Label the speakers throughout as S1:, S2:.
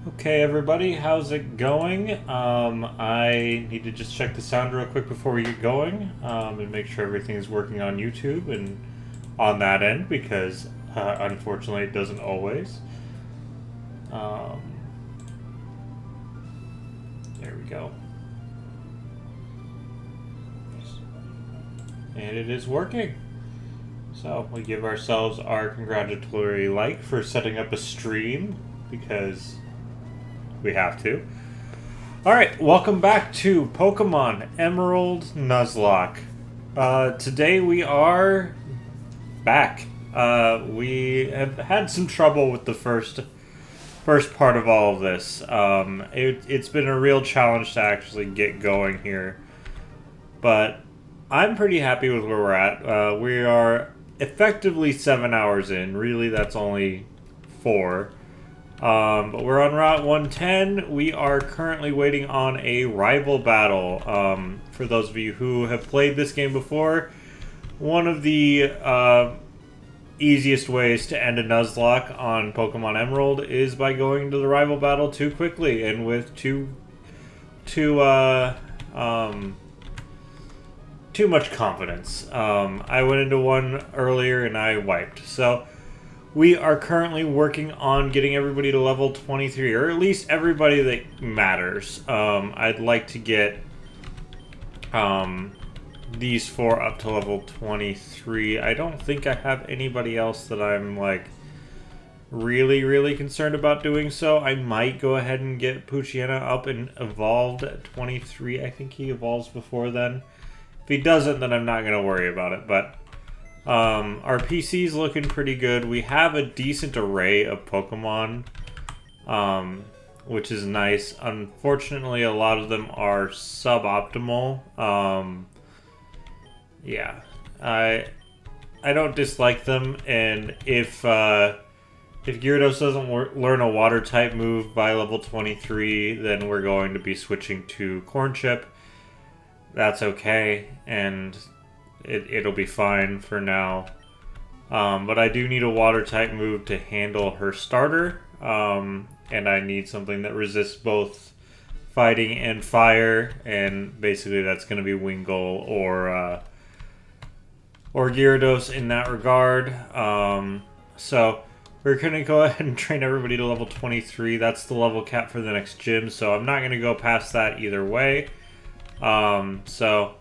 S1: Okay, everybody, how's it going? I need to just check the sound real quick before we get going and make sure everything is working on YouTube and on that end because unfortunately it doesn't always. Um, there we go. And it is working. So we give ourselves our congratulatory like for setting up a stream because we have to. Alright, welcome back to Pokemon Emerald Nuzlocke. Today we are back. We have had some trouble with the first part of all of this. It's been a real challenge to actually get going here. But I'm pretty happy with where we're at. We are effectively 7 hours in. Really, that's only 4. But we're on Route 110. We are currently waiting on a rival battle. For those of you who have played this game before, one of the easiest ways to end a Nuzlocke on Pokemon Emerald is by going to the rival battle too quickly and with too much confidence. I went into one earlier and I wiped. So we are currently working on getting everybody to level 23, or at least everybody that matters. I'd like to get these 4 up to level 23. I don't think I have anybody else that I'm like really concerned about doing so. I might go ahead and get Poochyena up and evolved at 23. I think he evolves before then. If he doesn't, then I'm not going to worry about it, but our PC's looking pretty good. We have a decent array of Pokemon, which is nice. Unfortunately, a lot of them are suboptimal. Yeah, I don't dislike them, and if Gyarados doesn't learn a Water type move by level 23, then we're going to be switching to Corn Chip. That's okay, and it'll be fine for now. But I do need a Water type move to handle her starter, and I need something that resists both fighting and fire, and basically that's going to be Wingull or Gyarados in that regard. So we're going to go ahead and train everybody to level 23. That's the level cap for the next gym, so I'm not going to go past that either way. So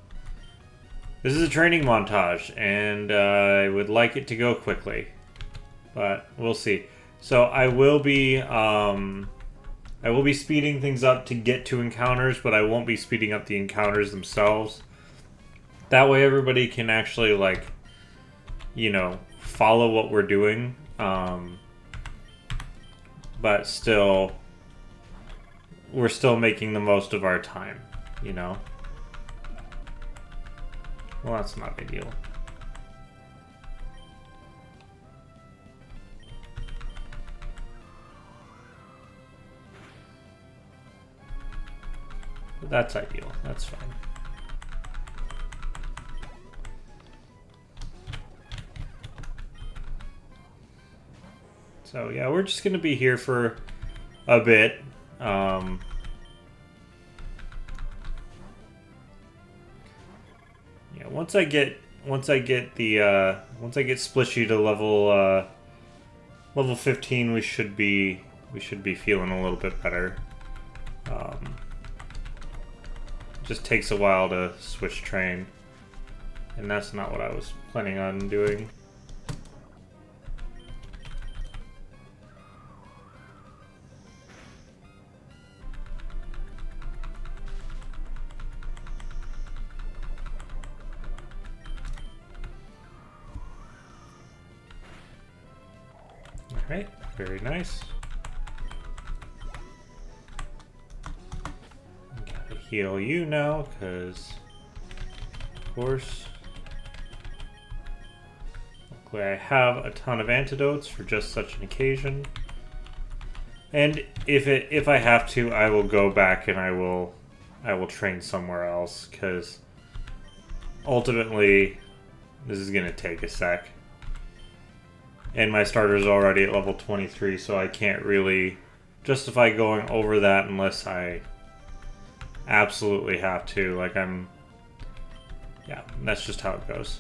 S1: this is a training montage, and I would like it to go quickly, but we'll see. So I will be speeding things up to get to encounters, but I won't be speeding up the encounters themselves. That way everybody can actually, like, you know, follow what we're doing, but still, we're still making the most of our time, you know? Well, that's not ideal. But that's ideal. That's fine. So yeah, we're just gonna be here for a bit. Yeah, once I get Splishy to level 15, we should be feeling a little bit better. Just takes a while to switch train, and that's not what I was planning on doing. Alright, very nice. Gotta heal you now, because, of course, luckily I have a ton of antidotes for just such an occasion. And if I have to, I will go back and I will train somewhere else, because ultimately this is going to take a sec. And my starter's already at level 23, so I can't really justify going over that unless I absolutely have to. Like, yeah, that's just how it goes.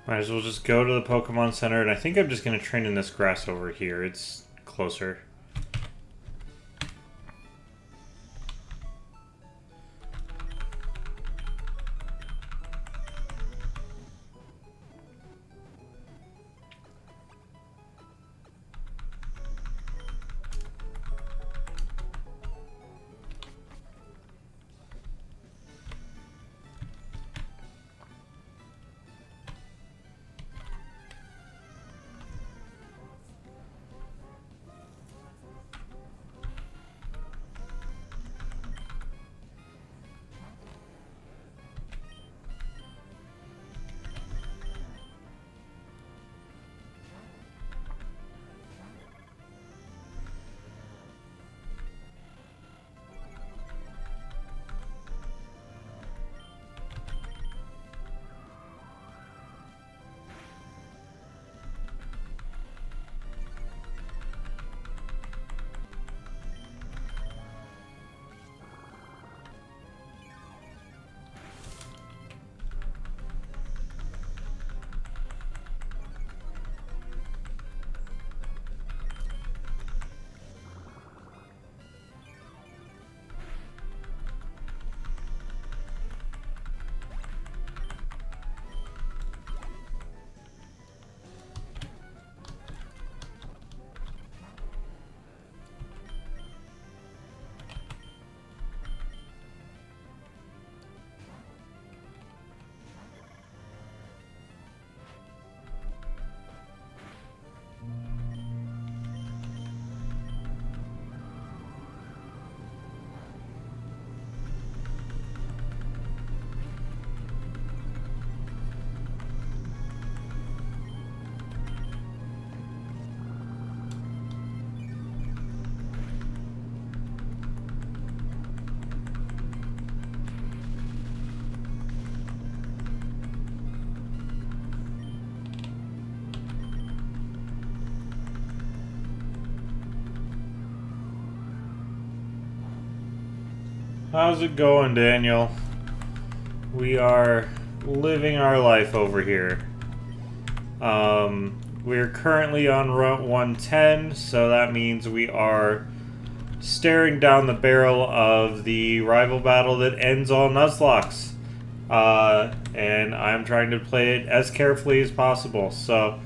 S1: Might as well just go to the Pokemon Center, and I think I'm just going to train in this grass over here. It's closer. How's it going, Daniel? We are living our life over here. We're currently on Route 110, so that means we are staring down the barrel of the rival battle that ends all Nuzlocks. And I'm trying to play it as carefully as possible. So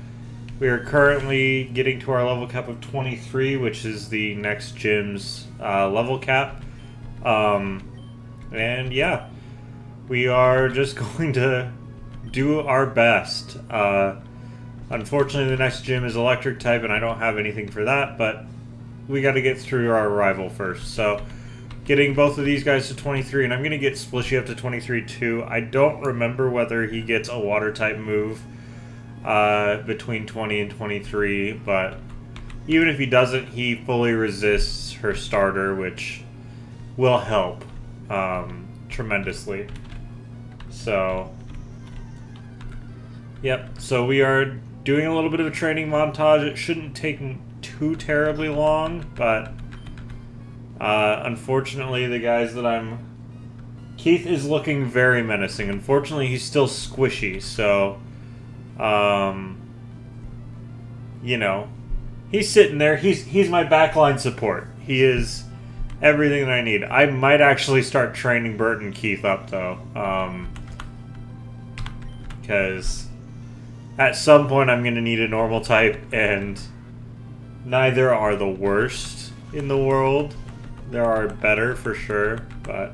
S1: we are currently getting to our level cap of 23, which is the next gym's level cap. And yeah, we are just going to do our best. Unfortunately, the next gym is electric type, and I don't have anything for that, but we got to get through our rival first. So getting both of these guys to 23, and I'm going to get Splishy up to 23 too. I don't remember whether he gets a water type move between 20 and 23, but even if he doesn't, he fully resists her starter, which will help tremendously. So yep, so we are doing a little bit of a training montage. It shouldn't take too terribly long, but unfortunately the guys that Keith is looking very menacing. Unfortunately, he's still squishy, so you know, he's sitting there. He's my backline support. He is everything that I need. I might actually start training Bert and Keith up, though. Because at some point I'm going to need a normal type, and neither are the worst in the world. There are better, for sure, but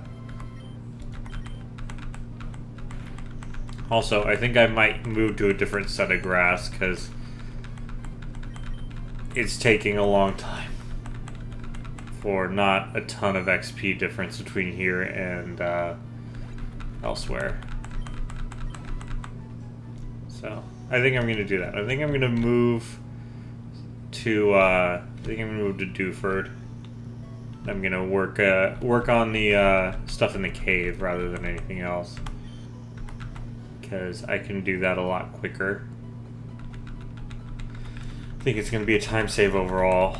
S1: also, I think I might move to a different set of grass, because it's taking a long time for not a ton of XP difference between here and elsewhere. So I think I'm going to do that. I think I'm going to move to Dewford. I'm going to work on the stuff in the cave rather than anything else, because I can do that a lot quicker. I think it's going to be a time save overall.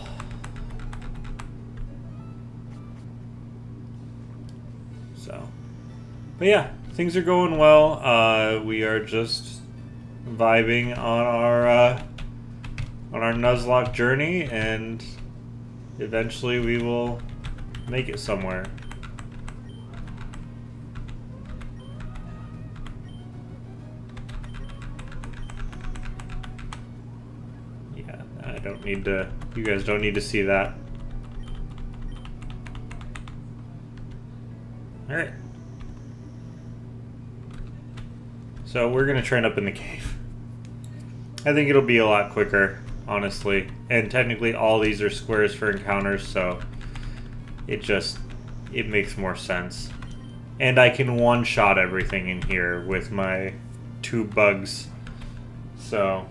S1: So, but yeah, things are going well. We are just vibing on our Nuzlocke journey, and eventually we will make it somewhere. Yeah, I don't need to. You guys don't need to see that. All right. So we're gonna train up in the cave. I think it'll be a lot quicker, honestly. And technically all these are squares for encounters, so it makes more sense. And I can one-shot everything in here with my 2 bugs. So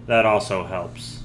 S1: that also helps.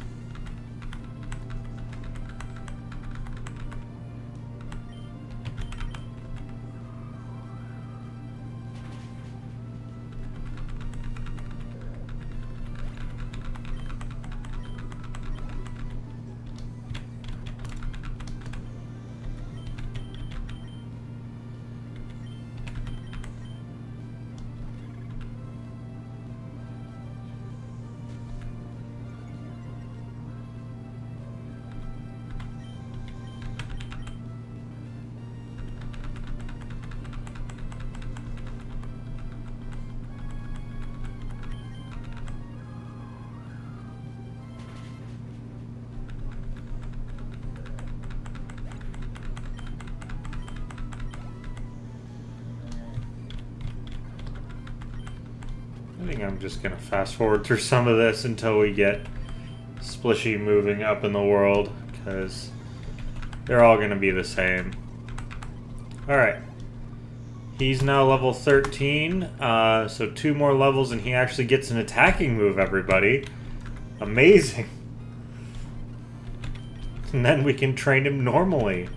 S1: I think I'm just going to fast forward through some of this until we get Splishy moving up in the world, because they're all going to be the same. Alright. He's now level 13, so 2 more levels and he actually gets an attacking move, everybody. Amazing. And then we can train him normally.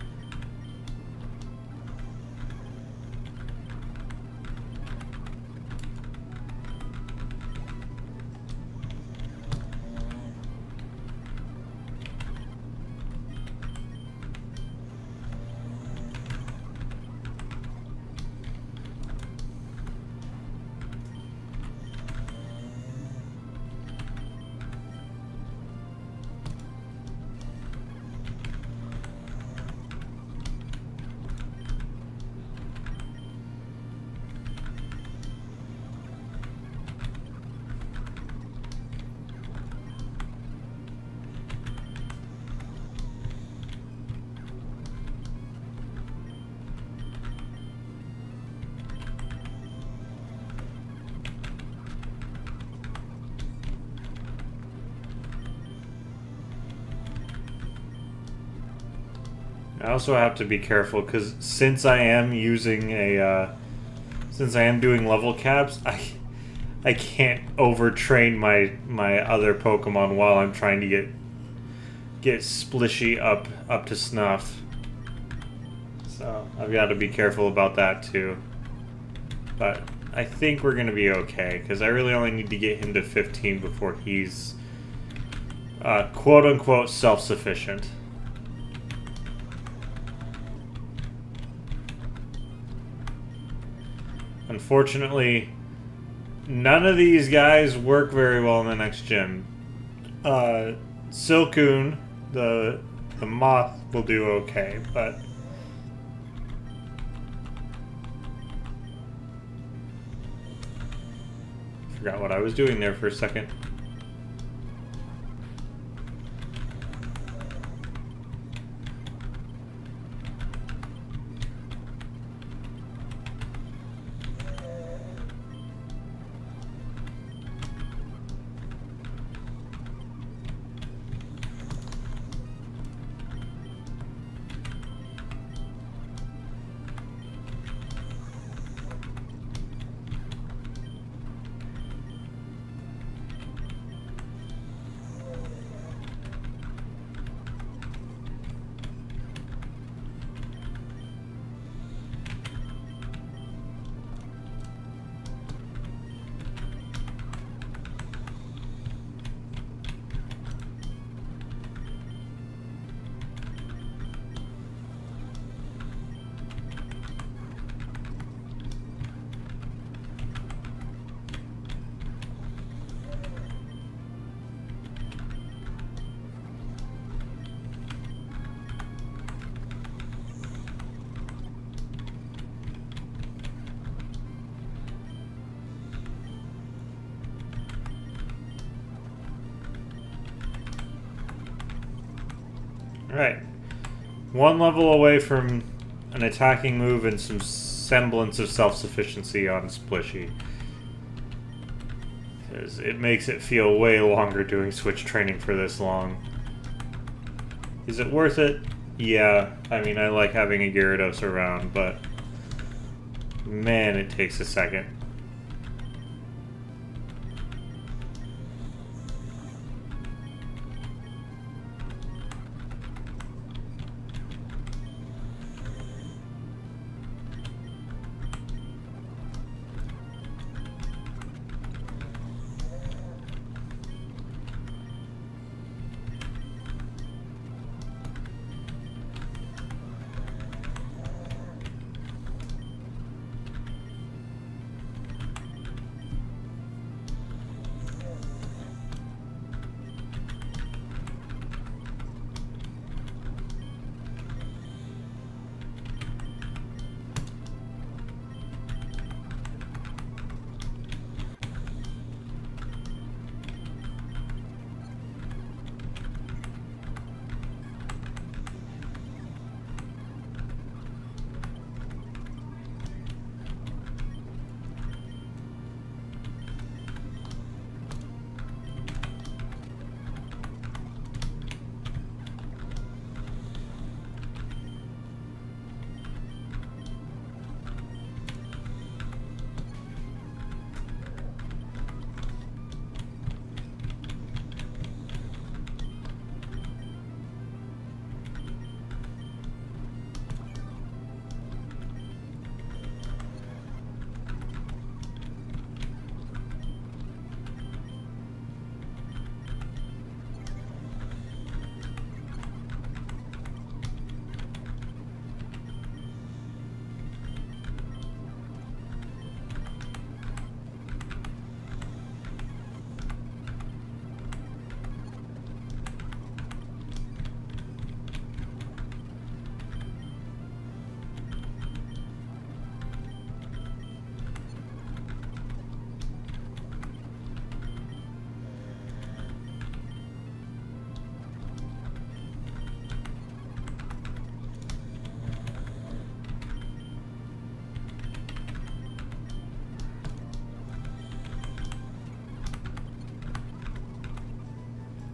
S1: I also have to be careful because since I am doing level caps, I can't overtrain my other Pokemon while I'm trying to get Splishy up to snuff. So I've got to be careful about that too. But I think we're gonna be okay because I really only need to get him to 15 before he's quote unquote self-sufficient. Unfortunately, none of these guys work very well in the next gym. Silcoon, the moth, will do okay, but forgot what I was doing there for a second. Alright. One level away from an attacking move and some semblance of self-sufficiency on Splishy. Because it makes it feel way longer doing switch training for this long. Is it worth it? Yeah. I mean, I like having a Gyarados around, but man, it takes a second.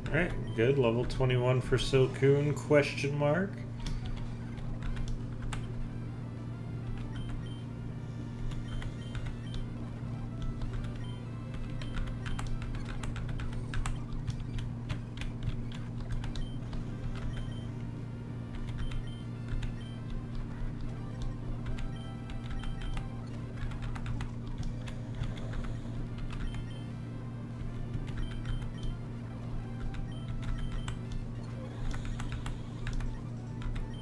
S1: Alright, good. Level 21 for Silcoon, question mark.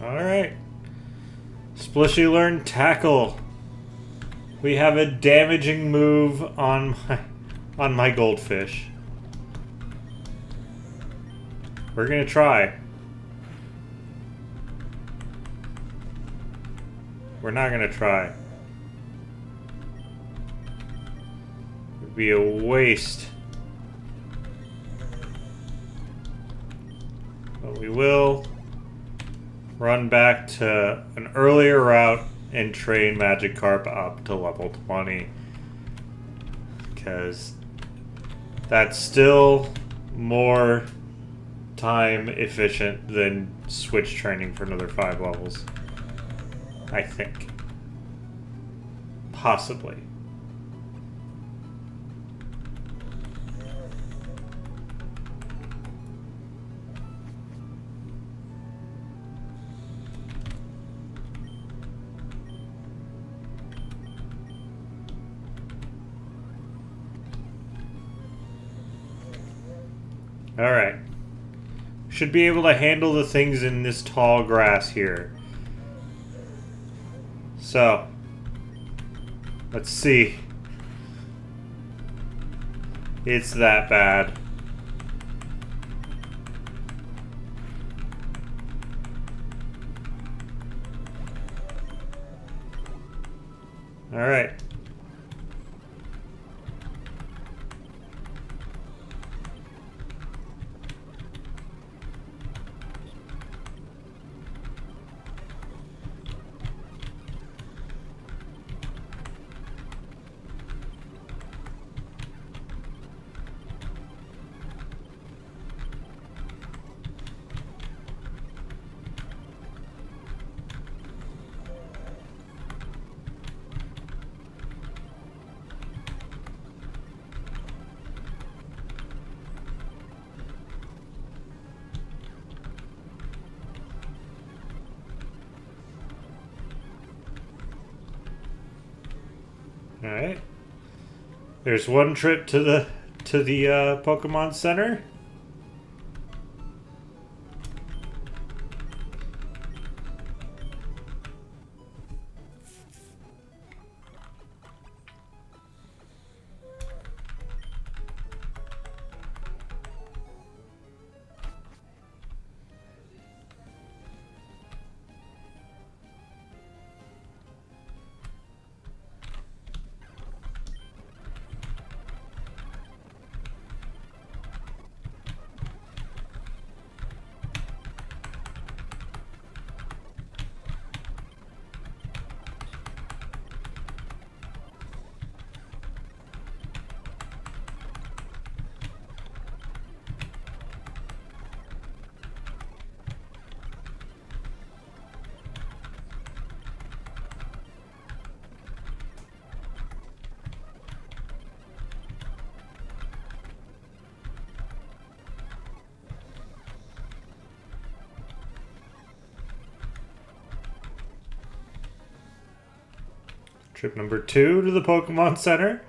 S1: Alright. Splishy learned Tackle. We have a damaging move on my goldfish. We're gonna try. We're not gonna try. It'd be a waste. But we will run back to an earlier route and train Magikarp up to level 20. Because that's still more time efficient than switch training for another 5 levels. I think. Possibly. Alright. Should be able to handle the things in this tall grass here. So, let's see. It's that bad. Alright. All right. There's one trip to the Pokemon Center. Trip number 2 to the Pokemon Center.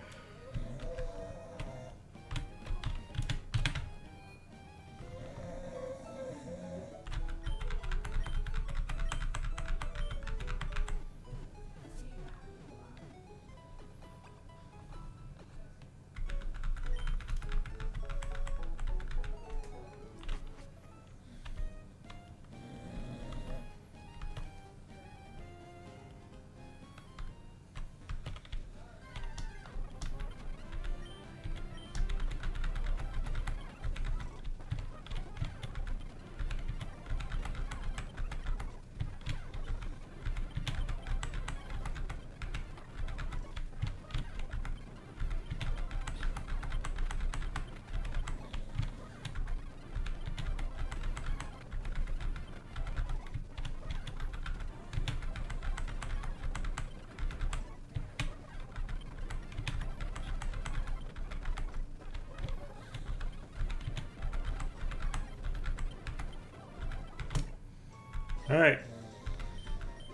S1: Alright.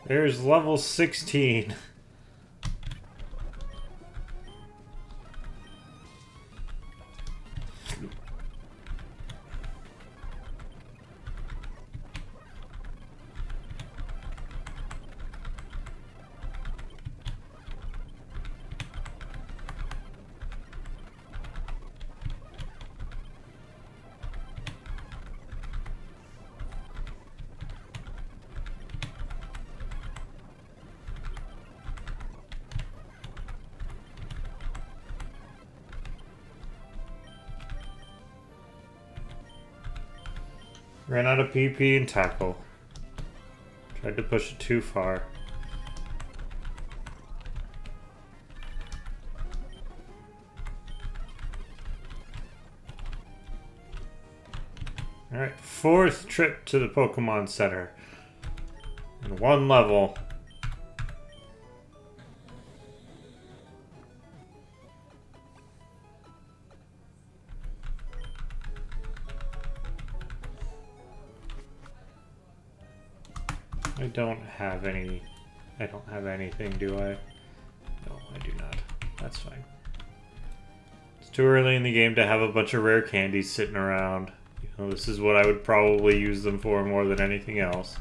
S1: There's level 16. Ran out of PP and tackle. Tried to push it too far. Alright, 4th trip to the Pokemon Center. And 1 level. I don't have anything, do I? No, I do not. That's fine. It's too early in the game to have a bunch of rare candies sitting around. You know, this is what I would probably use them for more than anything else.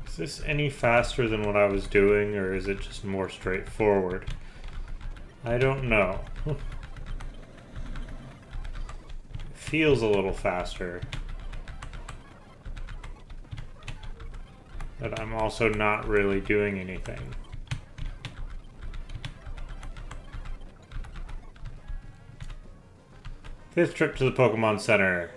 S1: Is this any faster than what I was doing, or is it just more straightforward? I don't know. It feels a little faster. But I'm also not really doing anything. Fifth trip to the Pokemon Center.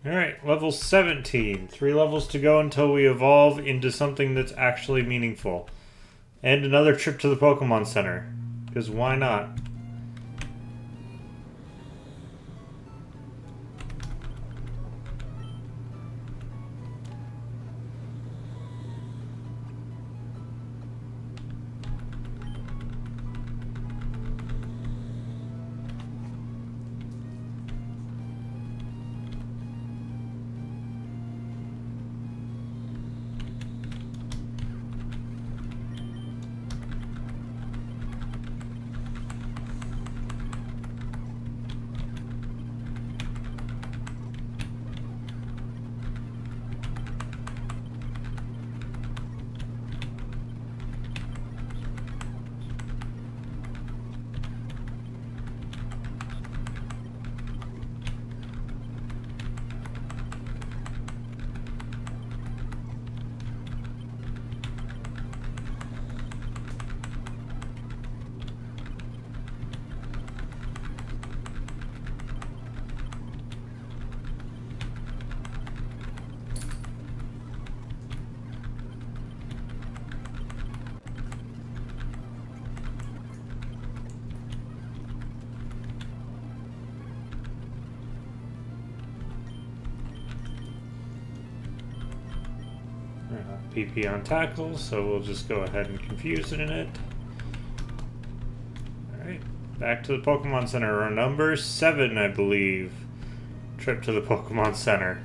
S1: Alright, level 17. 3 levels to go until we evolve into something that's actually meaningful. And another trip to the Pokemon Center. Because why not? PP on tackle, so we'll just go ahead and confuse it in it. Alright, back to the Pokemon Center. Our number 7, I believe. Trip to the Pokemon Center.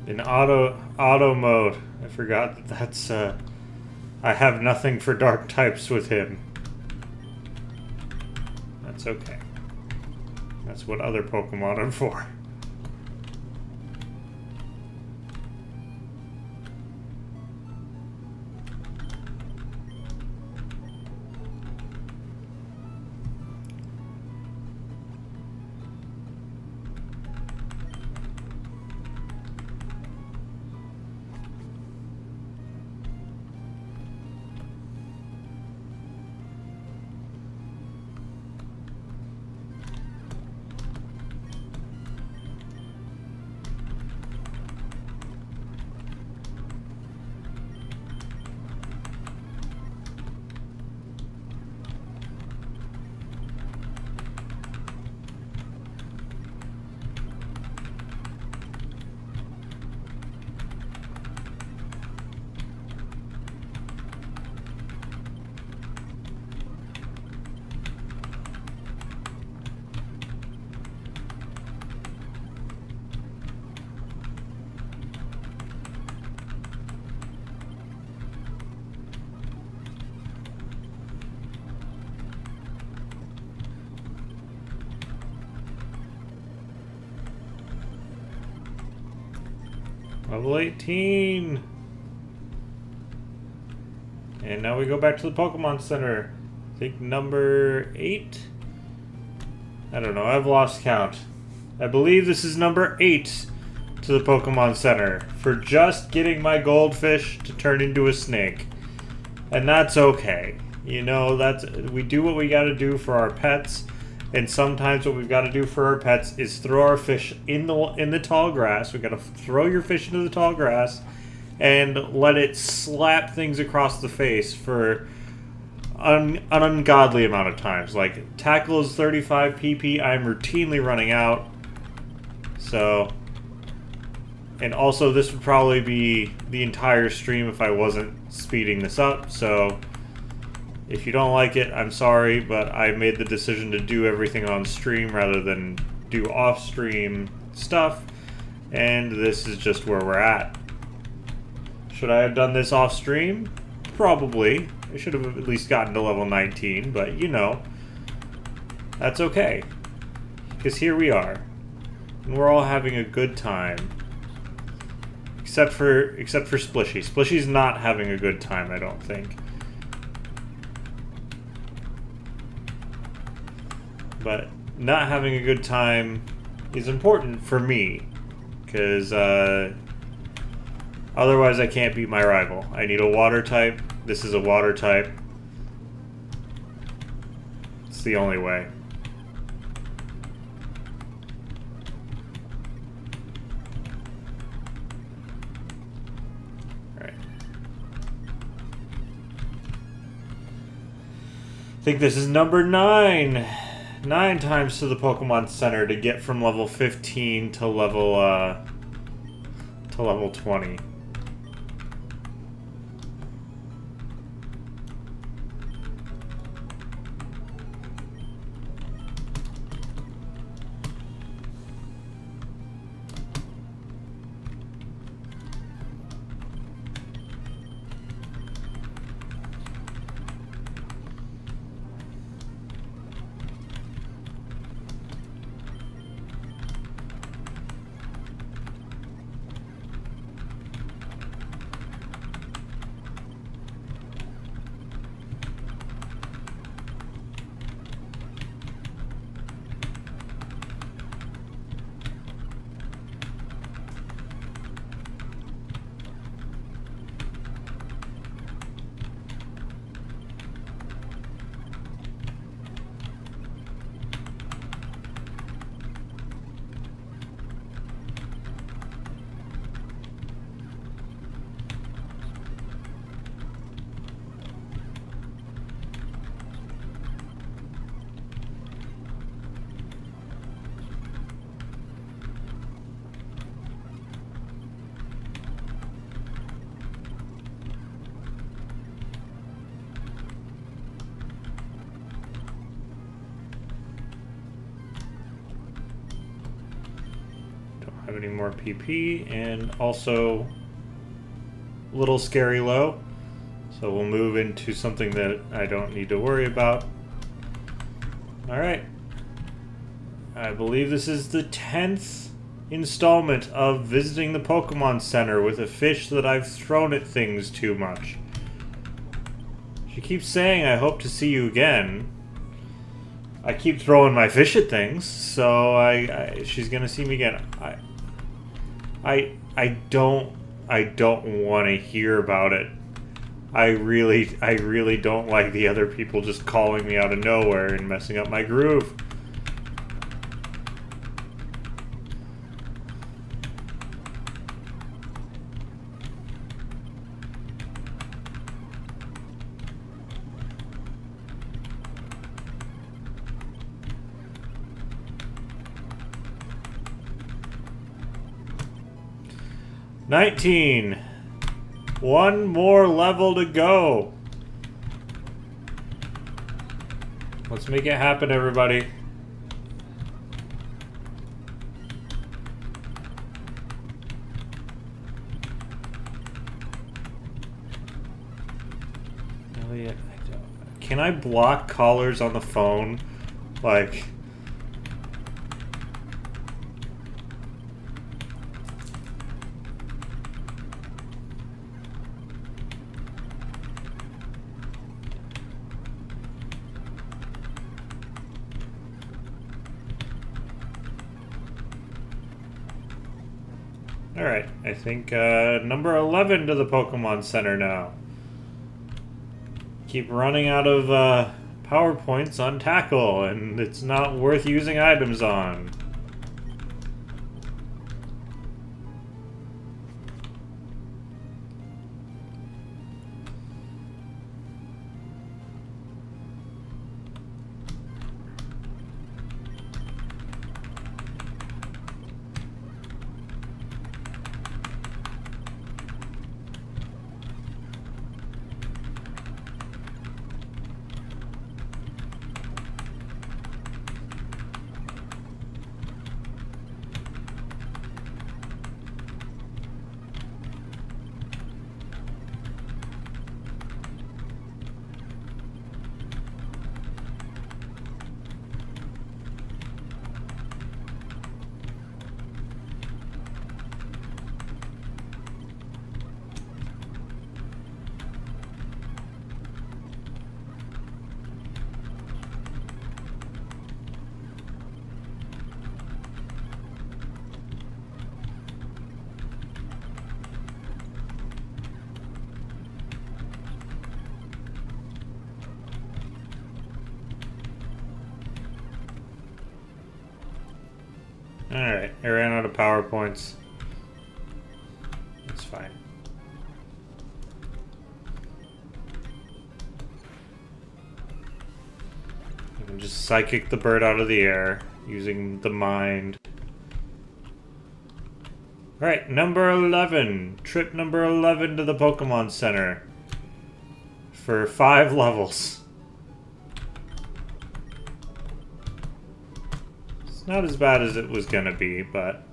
S1: In auto mode, I forgot that that's I have nothing for dark types with him. That's okay. That's what other Pokemon are for. Level 18! And now we go back to the Pokemon Center. I think number 8? I don't know. I've lost count. I believe this is number 8 to the Pokemon Center for just getting my goldfish to turn into a snake. And that's okay. You know, we do what we gotta do for our pets, and sometimes what we've got to do for our pets is throw our fish in the tall grass. We gotta throw your fish into the tall grass and let it slap things across the face for an ungodly amount of times. Like, tackle is 35 pp. I'm routinely running out. So, and also this would probably be the entire stream if I wasn't speeding this up. So, if you don't like it, I'm sorry, but I made the decision to do everything on stream rather than do off-stream stuff. And this is just where we're at. Should I have done this off-stream? Probably. I should have at least gotten to level 19, but you know, that's okay. Because here we are. And we're all having a good time. Except for Splishy. Splishy's not having a good time, I don't think. But not having a good time is important for me. Because otherwise I can't beat my rival. I need a water type. This is a water type. It's the only way. Alright. I think this is number 9. 9 times to the Pokemon Center to get from level 15 to level 20. Have any more PP, and also a little scary low, so we'll move into something that I don't need to worry about. Alright, I believe this is the 10th installment of visiting the Pokemon Center with a fish that I've thrown at things too much. She keeps saying, I hope to see you again. I keep throwing my fish at things, so she's gonna see me again. I don't want to hear about it. I really don't like the other people just calling me out of nowhere and messing up my groove. $19. One more level to go. Let's make it happen, everybody. Elliot, can I block callers on the phone? Like... Alright, I think number 11 to the Pokemon Center now. Keep running out of power points on Tackle, and it's not worth using items on. Alright, I ran out of power points. That's fine. I can just psychic the bird out of the air using the mind. Alright, number 11. Trip number 11 to the Pokemon Center. For 5 levels. It's not as bad as it was gonna be, but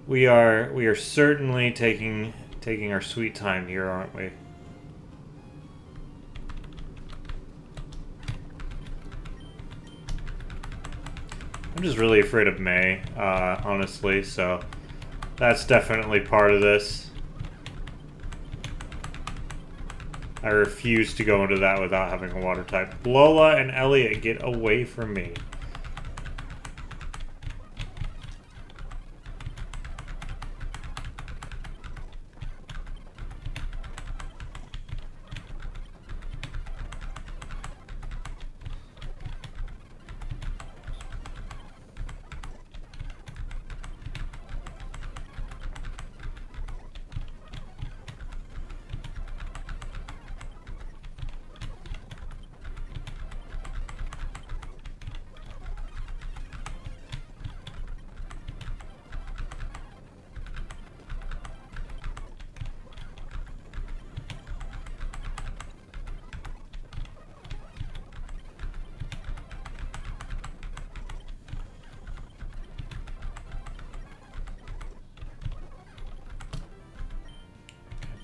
S1: we are certainly taking our sweet time here, aren't we? I'm just really afraid of May, honestly, so that's definitely part of this. I refuse to go into that without having a water type. Lola and Elliot, get away from me.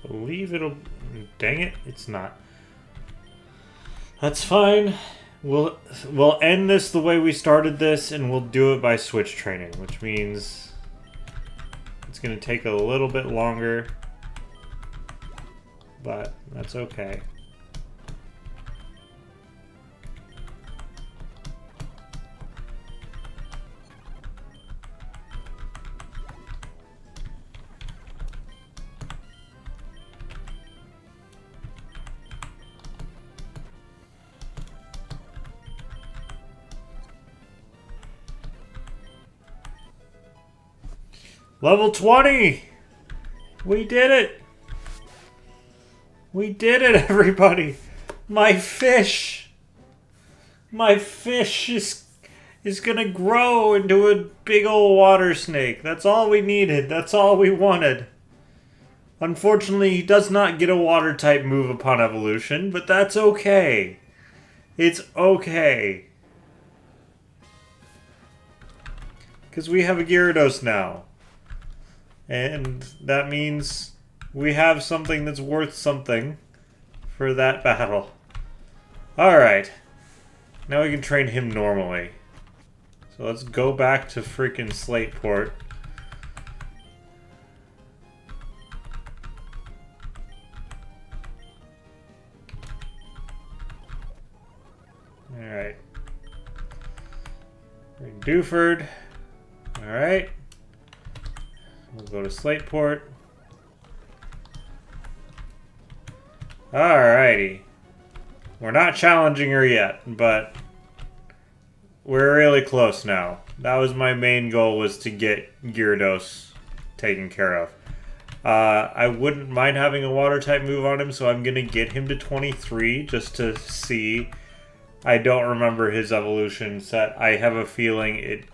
S1: Believe it'll... Dang it, it's not. That's fine. We'll end this the way we started this, and we'll do it by switch training, which means it's going to take a little bit longer, but that's okay. Level 20! We did it! We did it, everybody! My fish! My fish is gonna grow into a big old water snake. That's all we needed. That's all we wanted. Unfortunately, he does not get a water type move upon evolution, but that's okay. It's okay. Because we have a Gyarados now. And that means we have something that's worth something for that battle. Alright. Now we can train him normally. So let's go back to freaking Slateport. Alright. Dewford. Alright. go to Slateport. Alrighty. We're not challenging her yet, but we're really close now. That was my main goal, was to get Gyarados taken care of. I wouldn't mind having a water type move on him, so I'm going to get him to 23 just to see. I don't remember his evolution set. I have a feeling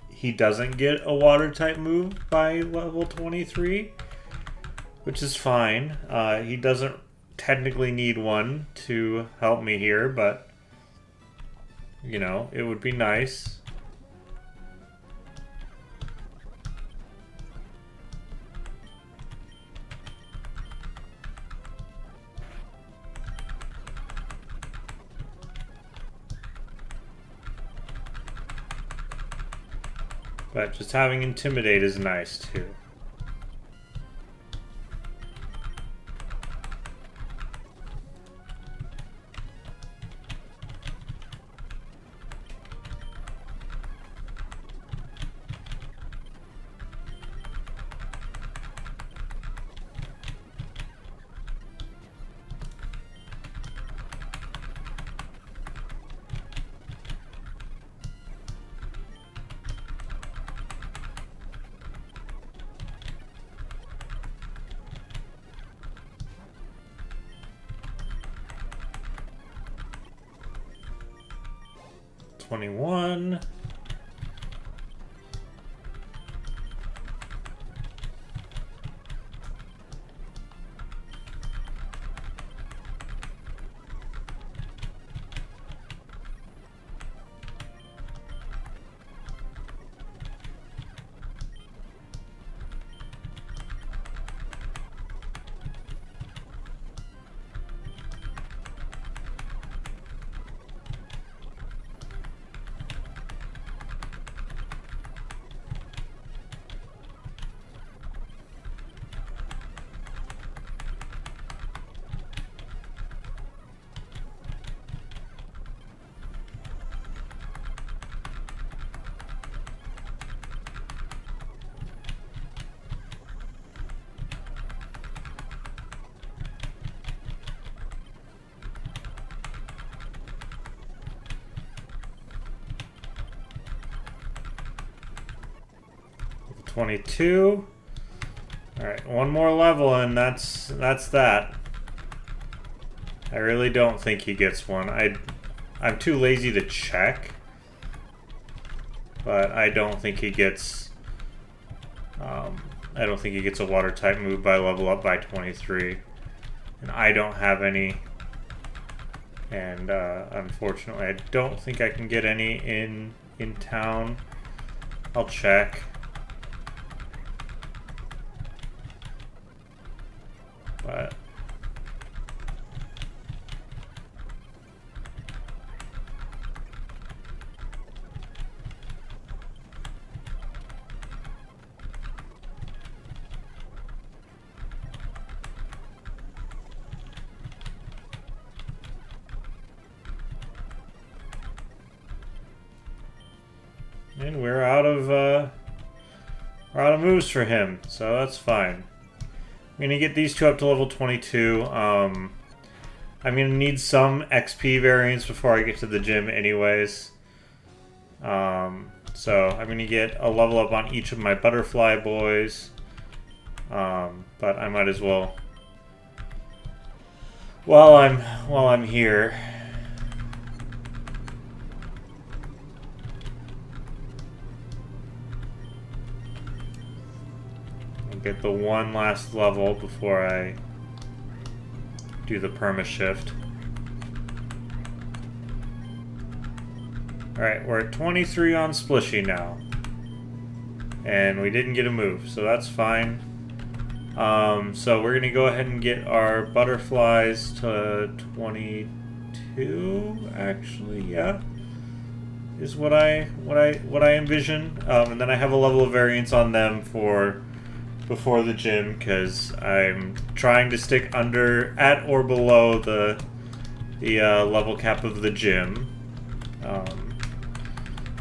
S1: he doesn't get a water type move by level 23, which is fine. He doesn't technically need one to help me here, but you know, it would be nice. But just having Intimidate is nice too. $21. $22. Alright, one more level and that's that. I really don't think he gets one. I'm too lazy to check, but I don't think he gets I don't think he gets a water type move by level up by 23. And I don't have any. And unfortunately I don't think I can get any in town. I'll check. But and we're out of moves for him, so that's fine. I'm going to get these two up to level 22. I'm going to need some XP variants before I get to the gym anyways. So I'm going to get a level up on each of my butterfly boys. But I might as well, while I'm here, get the one last level before I do the perma shift. Alright, we're at 23 on Splishy now. And we didn't get a move, so that's fine. So we're gonna go ahead and get our butterflies to 22, actually, yeah. Is what I envision. And then I have a level of variance on them for before the gym, because I'm trying to stick at or below the level cap of the gym.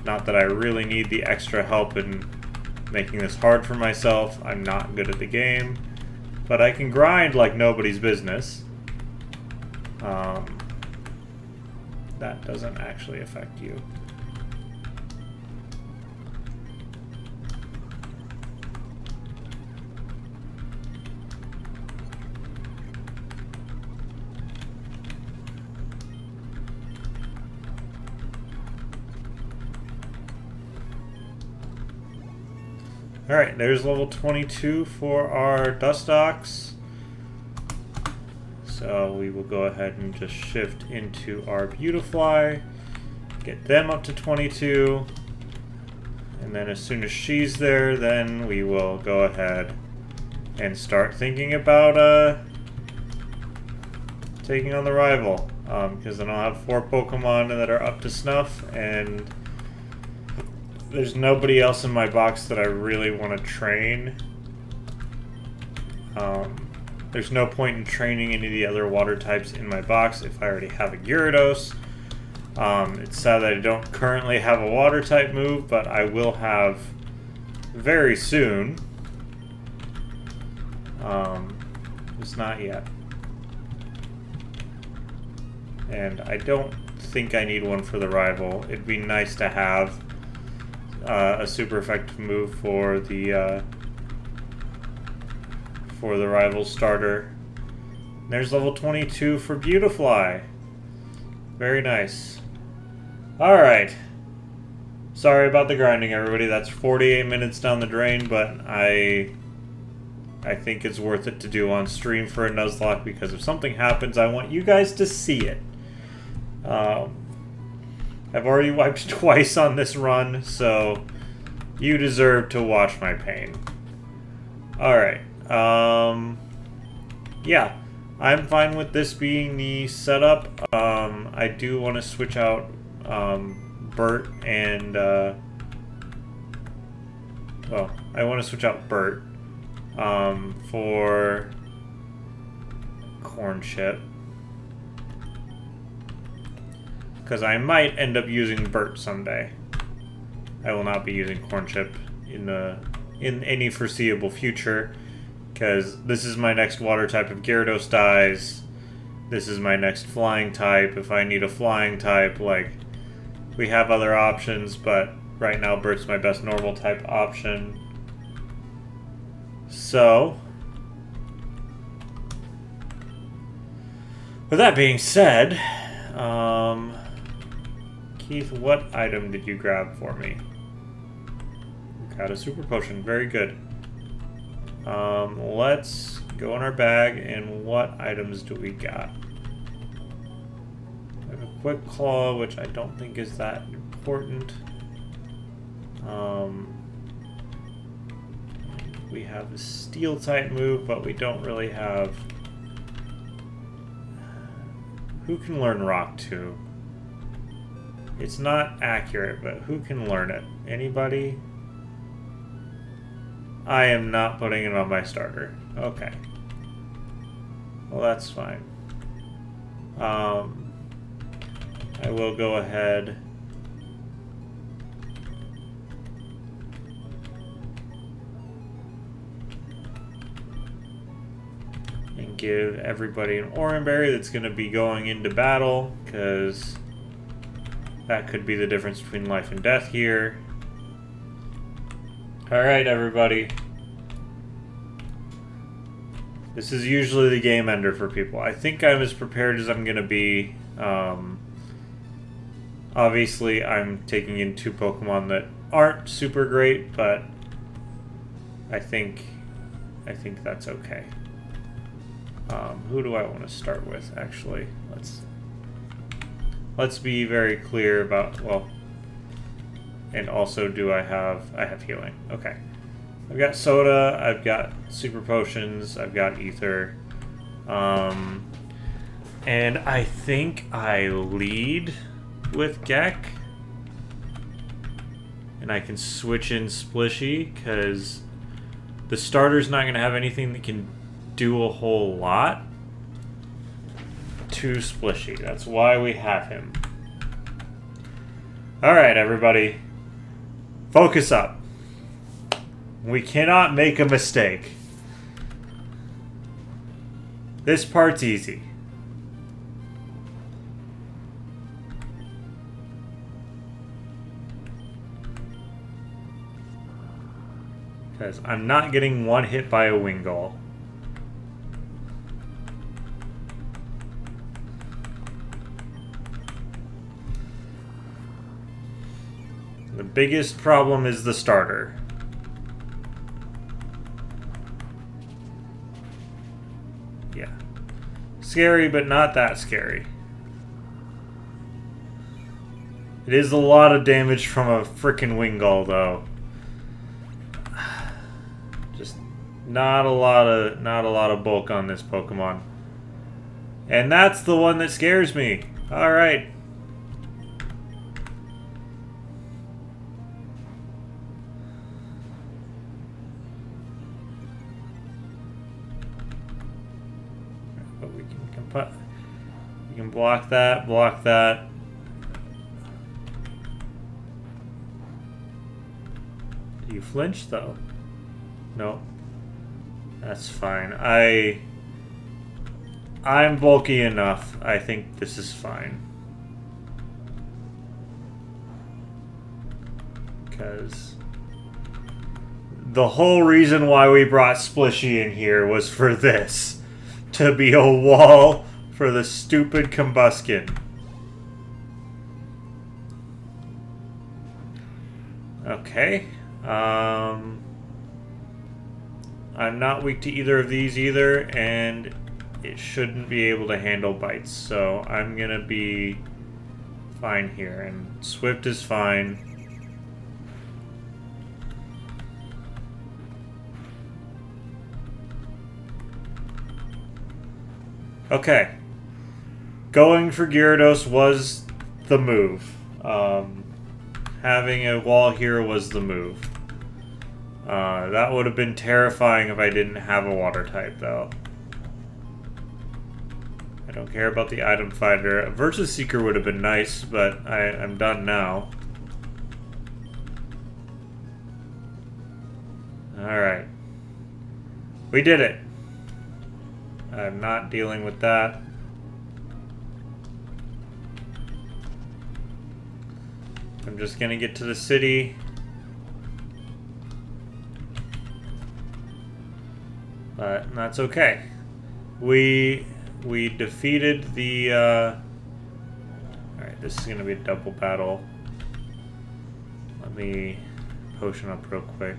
S1: Not that I really need the extra help in making this hard for myself. I'm not good at the game, but I can grind like nobody's business. That doesn't actually affect you. Alright, there's level 22 for our Nuzlocke. So we will go ahead and just shift into our Beautifly, get them up to 22, and then as soon as she's there, then we will go ahead and start thinking about taking on the rival, because then I'll have 4 Pokemon that are up to snuff, and there's nobody else in my box that I really want to train. There's no point in training any of the other water types in my box if I already have a Gyarados. It's sad that I don't currently have a water type move, but I will have very soon. It's not yet. And I don't think I need one for the rival. It'd be nice to have a super effective move for the rival starter. There's level 22 for Beautifly. Very nice. Alright. Sorry about the grinding, everybody. That's 48 minutes down the drain, but I think it's worth it to do on stream for a Nuzlocke, because if something happens, I want you guys to see it. I've already wiped twice on this run, so you deserve to watch my pain. Alright. Yeah, I'm fine with this being the setup. I do want to switch out Bert and well, I want to switch out Bert for Corn Chip, because I might end up using Bert someday. I will not be using Corn Chip in any foreseeable future, because this is my next water type if Gyarados dies. This is my next flying type if I need a flying type. Like, we have other options, but right now Bert's my best normal type option. So, with that being said, Keith, what item did you grab for me? Got a super potion. Very good. Let's go in our bag, and what items do we got? I have a quick claw, which I don't think is that important. We have a steel type move, but we don't really have... Who can learn Rock 2? It's not accurate, but who can learn it? Anybody? I am not putting it on my starter. Okay. Well, that's fine. I will go ahead and give everybody an Oranberry that's going to be going into battle, because that could be the difference between life and death here. Alright, everybody. This is usually the game ender for people. I think I'm as prepared as I'm going to be. Obviously, I'm taking in 2 Pokemon that aren't super great, but I think that's okay. Who do I want to start with, actually? Let's be very clear about, well, and also I have healing. Okay. I've got soda, I've got super potions, I've got ether. And I think I lead with Gek. And I can switch in Splishy, because the starter's not going to have anything that can do a whole lot to Splishy. That's why we have him. Alright, everybody. Focus up. We cannot make a mistake. This part's easy. Because I'm not getting one hit by a Wingull. The biggest problem is the starter. Yeah. Scary, but not that scary. It is a lot of damage from a frickin' Wingull, though. Just not a lot of bulk on this Pokemon. And that's the one that scares me. Alright. But we can block that, block that. Do you flinch though? No. That's fine. I'm bulky enough. I think this is fine. Because the whole reason why we brought Splishy in here was for this. To be a wall for the stupid Combuskin. Okay. I'm not weak to either of these either, and it shouldn't be able to handle bites, so I'm gonna be fine here, and Swift is fine. Okay. Going for Gyarados was the move. Having a wall here was the move. That would have been terrifying if I didn't have a water type, though. I don't care about the item finder. A Versus Seeker would have been nice, but I'm done now. Alright. We did it. I'm not dealing with that. I'm just gonna get to the city. But that's okay. We defeated the alright, this is gonna be a double battle. Let me potion up real quick.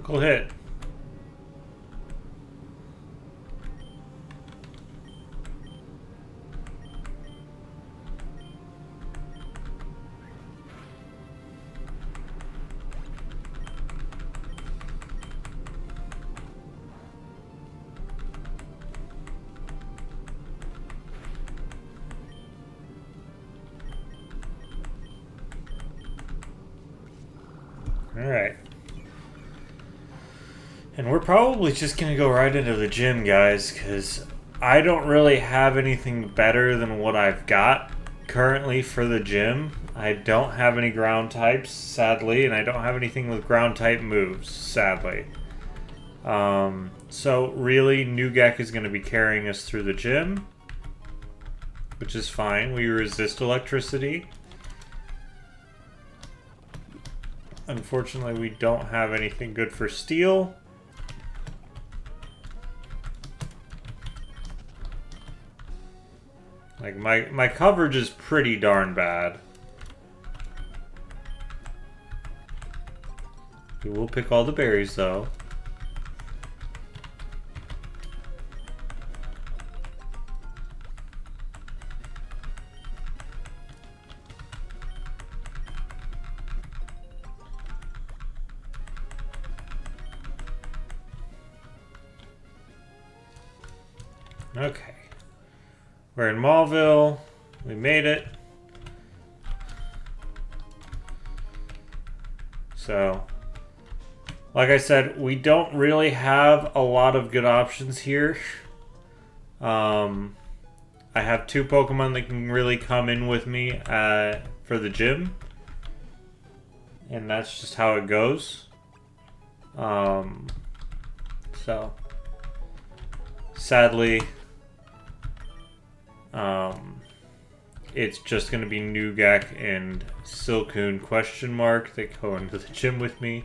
S1: Critical hit. Alright. And we're probably just going to go right into the gym, guys, because I don't really have anything better than what I've got currently for the gym. I don't have any ground types, sadly, and I don't have anything with ground type moves, sadly. So really, Nuzlocke is going to be carrying us through the gym, which is fine. We resist electricity. Unfortunately, we don't have anything good for steel. Like, my coverage is pretty darn bad. We will pick all the berries, though. Okay. We're in Mallville. We made it. So, like I said, we don't really have a lot of good options here. I have 2 Pokemon that can really come in with me for the gym. And that's just how it goes. So, sadly, it's just going to be Nugak and Silcoon that go into the gym with me.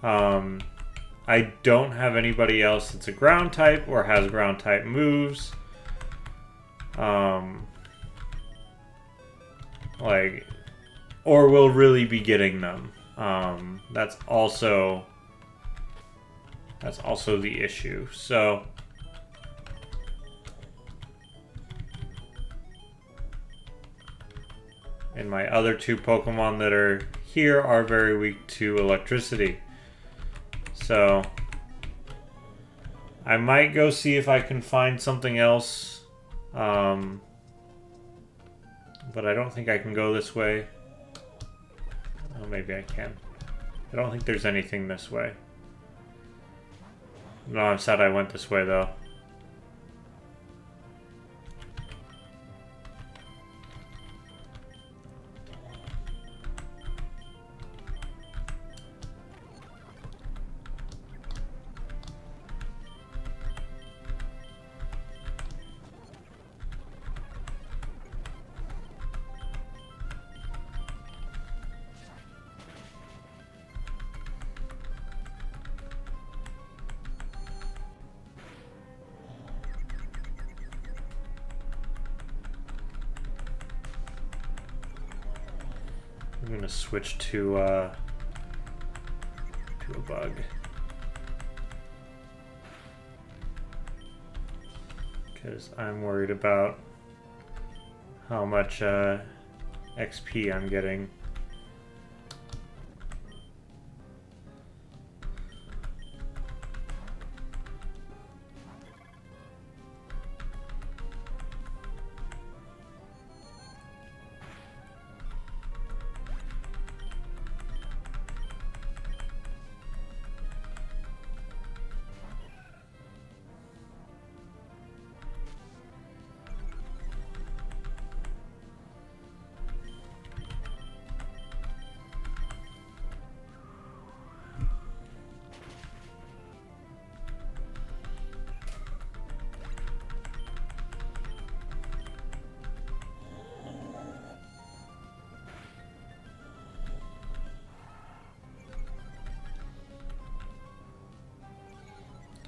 S1: I don't have anybody else that's a ground type or has ground type moves. Or will really be getting them. That's also the issue. So, and my other 2 Pokemon that are here are very weak to electricity. So, I might go see if I can find something else. But I don't think I can go this way. Oh, maybe I can. I don't think there's anything this way. No, I'm sad I went this way, though. I'm gonna switch to a bug. Because I'm worried about how much XP I'm getting.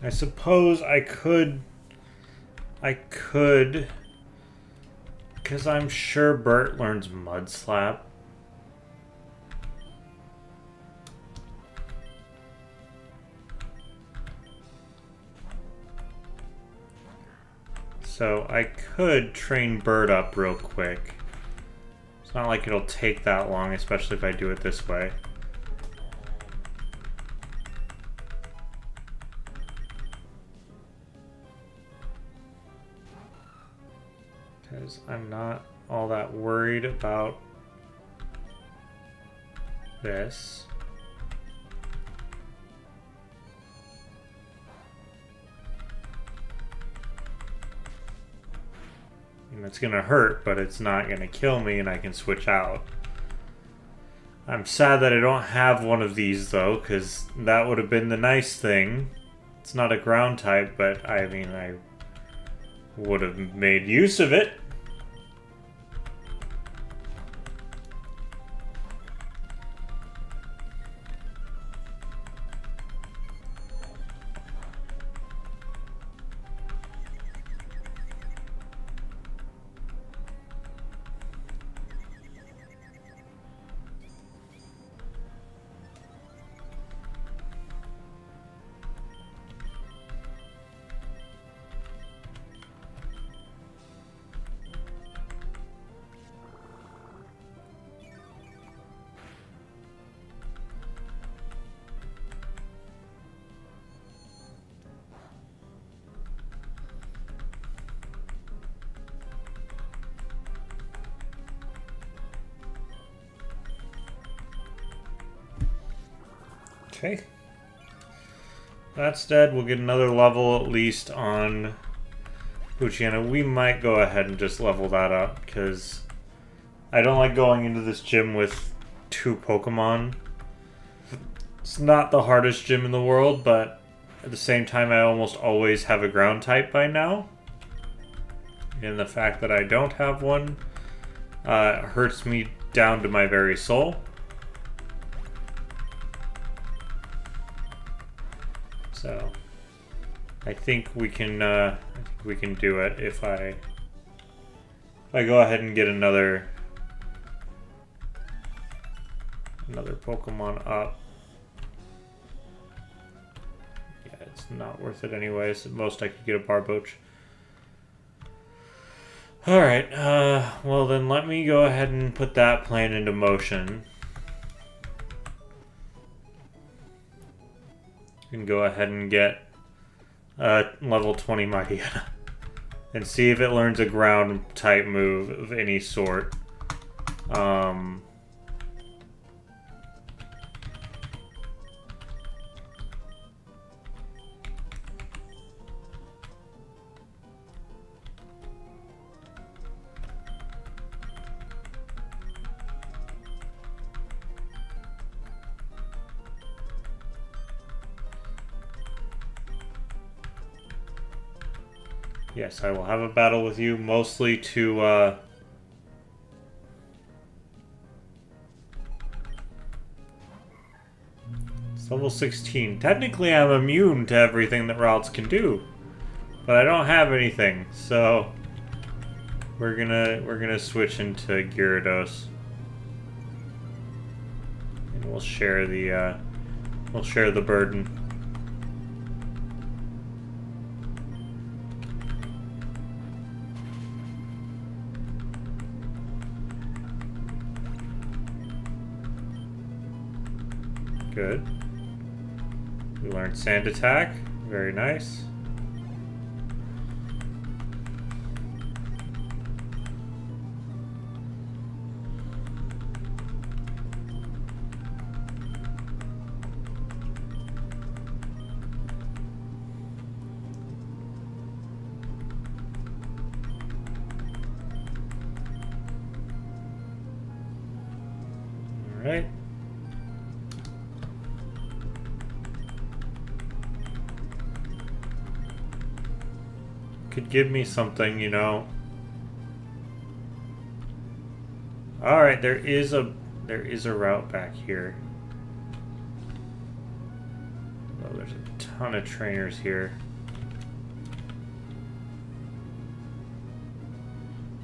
S1: I suppose I could, because I'm sure Bert learns Mud Slap. So I could train Bert up real quick. It's not like it'll take that long, especially if I do it this way. Because I'm not all that worried about this. And it's gonna hurt, but it's not gonna kill me and I can switch out. I'm sad that I don't have one of these though, because that would have been the nice thing. It's not a ground type, but I mean, I would have made use of it. Okay. That's dead. We'll get another level at least on Puchiana. We might go ahead and just level that up because I don't like going into this gym with 2 Pokemon. It's not the hardest gym in the world, but at the same time I almost always have a ground type by now. And the fact that I don't have one hurts me down to my very soul. So I think we can do it if I go ahead and get another Pokemon up. Yeah, it's not worth it anyways. At most I could get a Barboach. Alright, well then let me go ahead and put that plan into motion. And go ahead and get level 20 Mightyena. And see if it learns a ground type move of any sort. Yes, I will have a battle with you, mostly to, it's level 16. Technically, I'm immune to everything that routes can do. But I don't have anything, so we're gonna switch into Gyarados. And we'll share the burden. Good. We learned Sand Attack. Very nice. All right. Could give me something, you know. All right, there is a route back here. Oh, there's a ton of trainers here.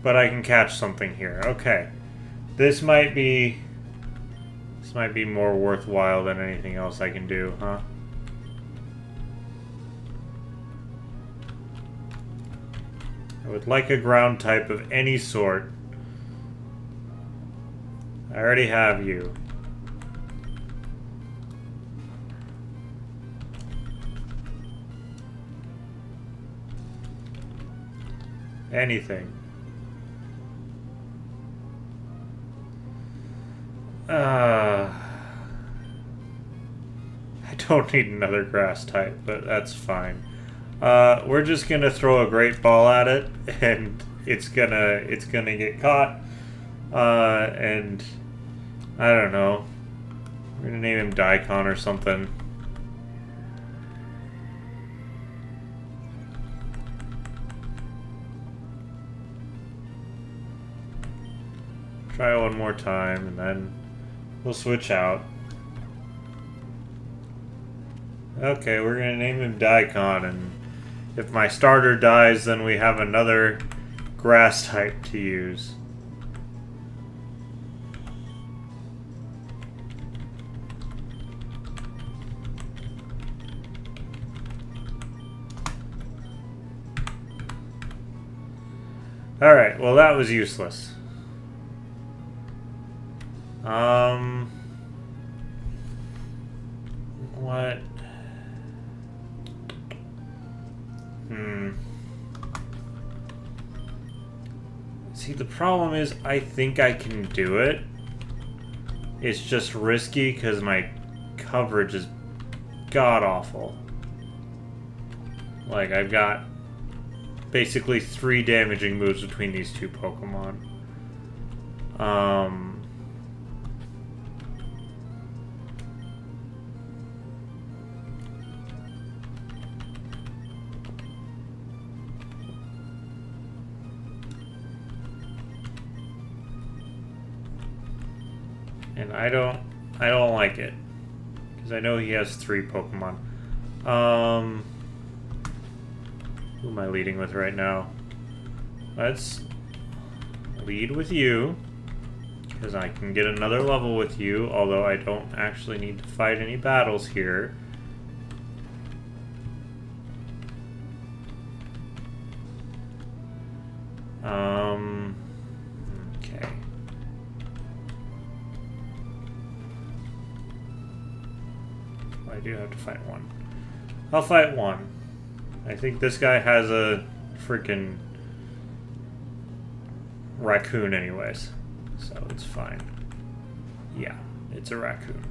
S1: But I can catch something here. Okay. This might be more worthwhile than anything else I can do, huh? I would like a ground type of any sort. I already have you. Anything. I don't need another grass type, but that's fine. We're just gonna throw a great ball at it, and it's gonna get caught. And I don't know. We're gonna name him Daikon or something. Try one more time, and then we'll switch out. Okay, we're gonna name him Daikon, and if my starter dies, then we have another grass type to use. Alright, well that was useless. What? See, the problem is I think I can do it. It's just risky because my coverage is god-awful. Like, I've got basically 3 damaging moves between these 2 Pokemon. And I don't like it. Because I know he has 3 Pokemon. Who am I leading with right now? Let's lead with you. Because I can get another level with you, although I don't actually need to fight any battles here. Okay. I do have to fight one. I'll fight one. I think this guy has a freaking raccoon anyways. So it's fine. Yeah, it's a raccoon.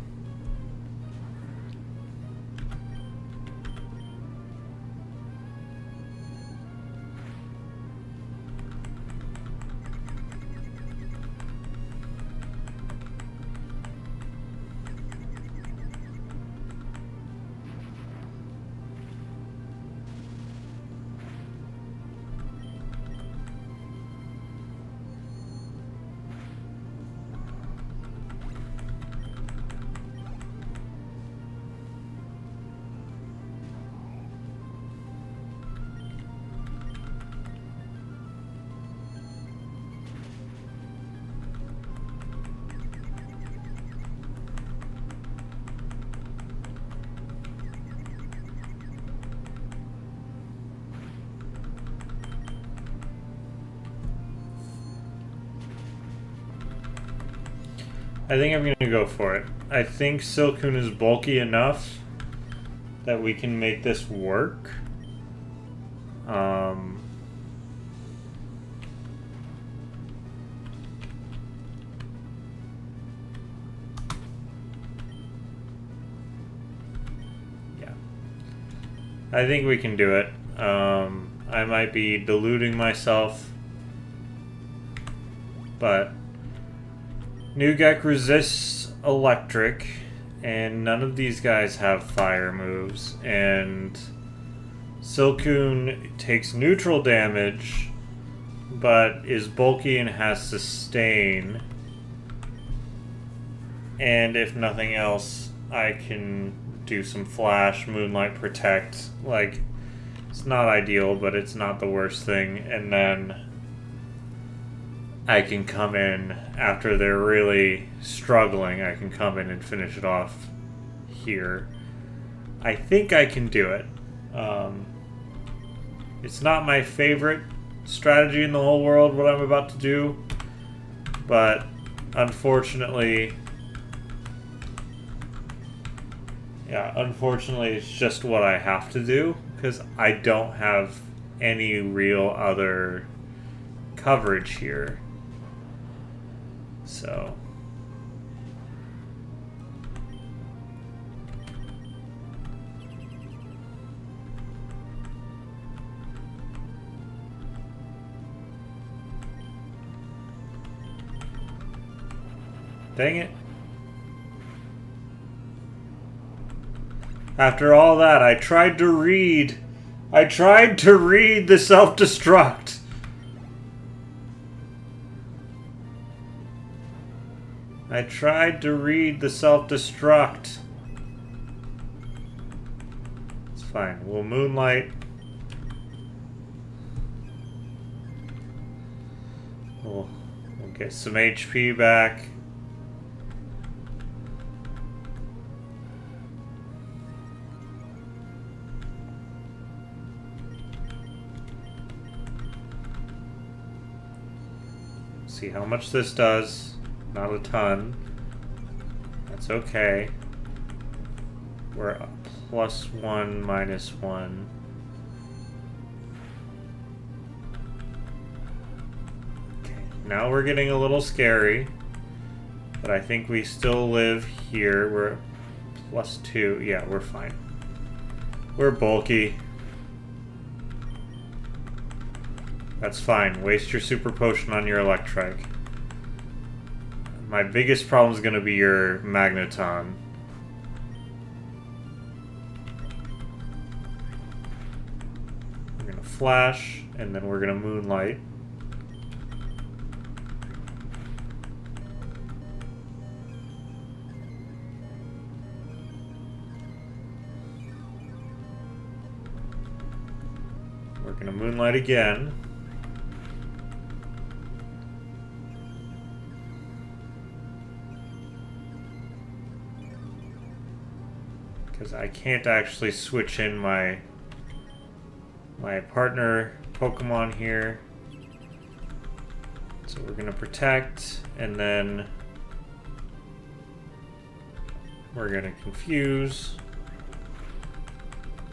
S1: I think I'm going to go for it. I think Silcoon is bulky enough that we can make this work. Yeah. I think we can do it. I might be deluding myself, but Nuzlocke resists electric, and none of these guys have fire moves, and Silcoon takes neutral damage, but is bulky and has sustain, and if nothing else, I can do some flash, moonlight protect. Like, it's not ideal, but it's not the worst thing, and then I can come in after they're really struggling. I can come in and finish it off here. I think I can do it. It's not my favorite strategy in the whole world, what I'm about to do, but unfortunately, it's just what I have to do because I don't have any real other coverage here. So dang it. After all that, I tried to read the self-destruct. I tried to read the self-destruct. It's fine. We'll moonlight. We'll get some HP back. See how much this does. Not a ton. That's okay. We're a +1, -1. Okay, now we're getting a little scary. But I think we still live here. We're +2. Yeah, we're fine. We're bulky. That's fine. Waste your super potion on your electric. My biggest problem is going to be your magneton. We're going to flash, and then we're going to moonlight. We're going to moonlight again. Because I can't actually switch in my partner Pokemon here. So we're going to protect, and then we're going to confuse.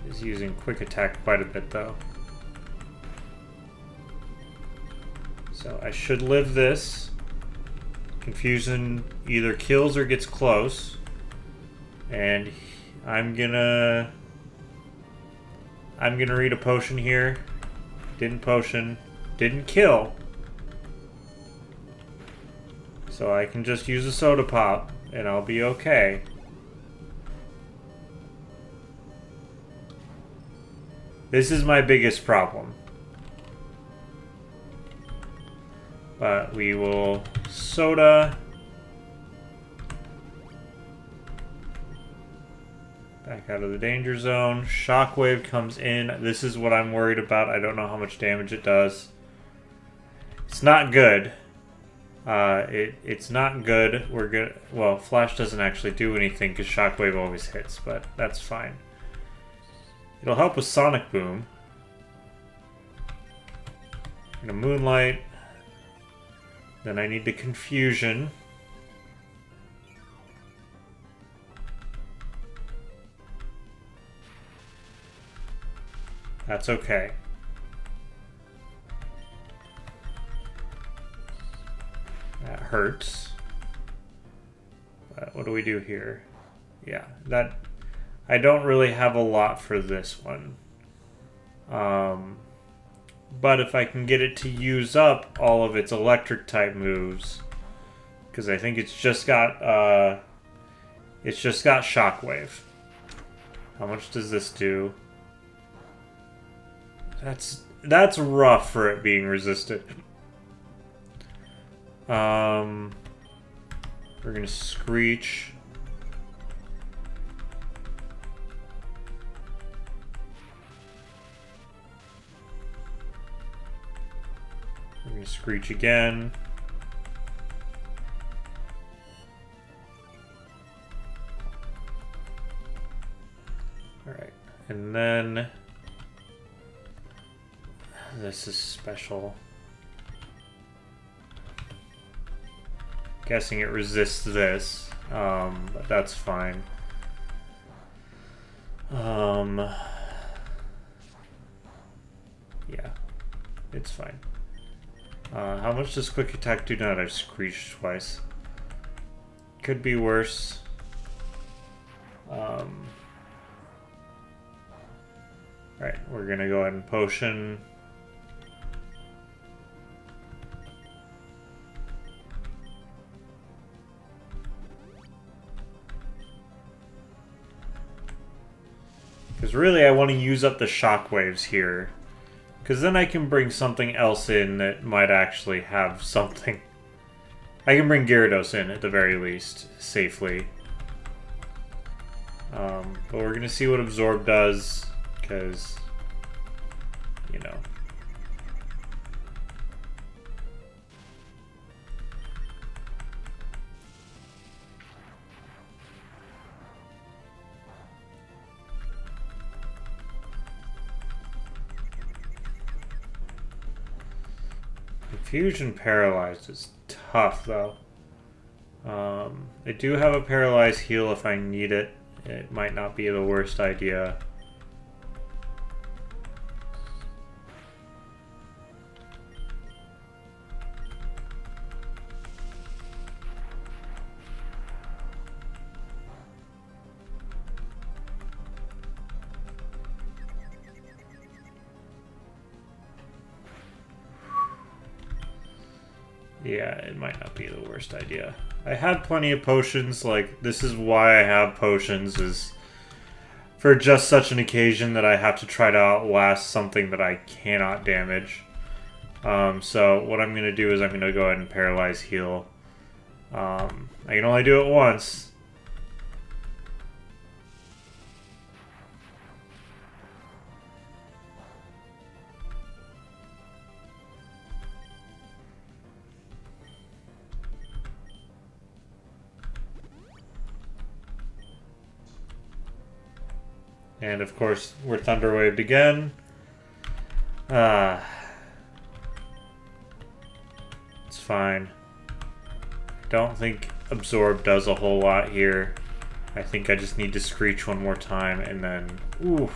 S1: He's using quick attack quite a bit though. So I should live this. Confusion either kills or gets close. And I'm gonna read a potion here. Didn't potion. Didn't kill. So I can just use a soda pop and I'll be okay. This is my biggest problem. But we will soda. Back out of the danger zone. Shockwave comes in. This is what I'm worried about. I don't know how much damage it does. It's not good. It's not good. We're good. Well, Flash doesn't actually do anything because Shockwave always hits, but that's fine. It'll help with Sonic Boom. I'm gonna Moonlight. Then I need the Confusion. That's okay. That hurts. But what do we do here? Yeah, that... I don't really have a lot for this one. But if I can get it to use up all of its electric type moves, because I think it's just got Shockwave. How much does this do? That's rough for it being resisted. We're gonna Screech. We're gonna Screech again. Alright, and then this is special. Guessing it resists this, but that's fine. Yeah, it's fine. How much does Quick Attack do now that I've Screeched twice? Could be worse. Alright, we're gonna go ahead and Potion. Because really I want to use up the Shockwaves here. Because then I can bring something else in that might actually have something. I can bring Gyarados in at the very least, safely. But we're going to see what Absorb does, because, you know. Confusion Paralyzed is tough, though. I do have a Paralyzed heal if I need it. It might not be the worst idea. Yeah, it might not be the worst idea. I have plenty of potions. Like, this is why I have potions, is for just such an occasion that I have to try to outlast something that I cannot damage. So what I'm going to do is I'm going to go ahead and paralyze heal. I can only do it once. And of course, we're Thunderwaved again. It's fine. Don't think Absorb does a whole lot here. I think I just need to Screech one more time and then... Ooh.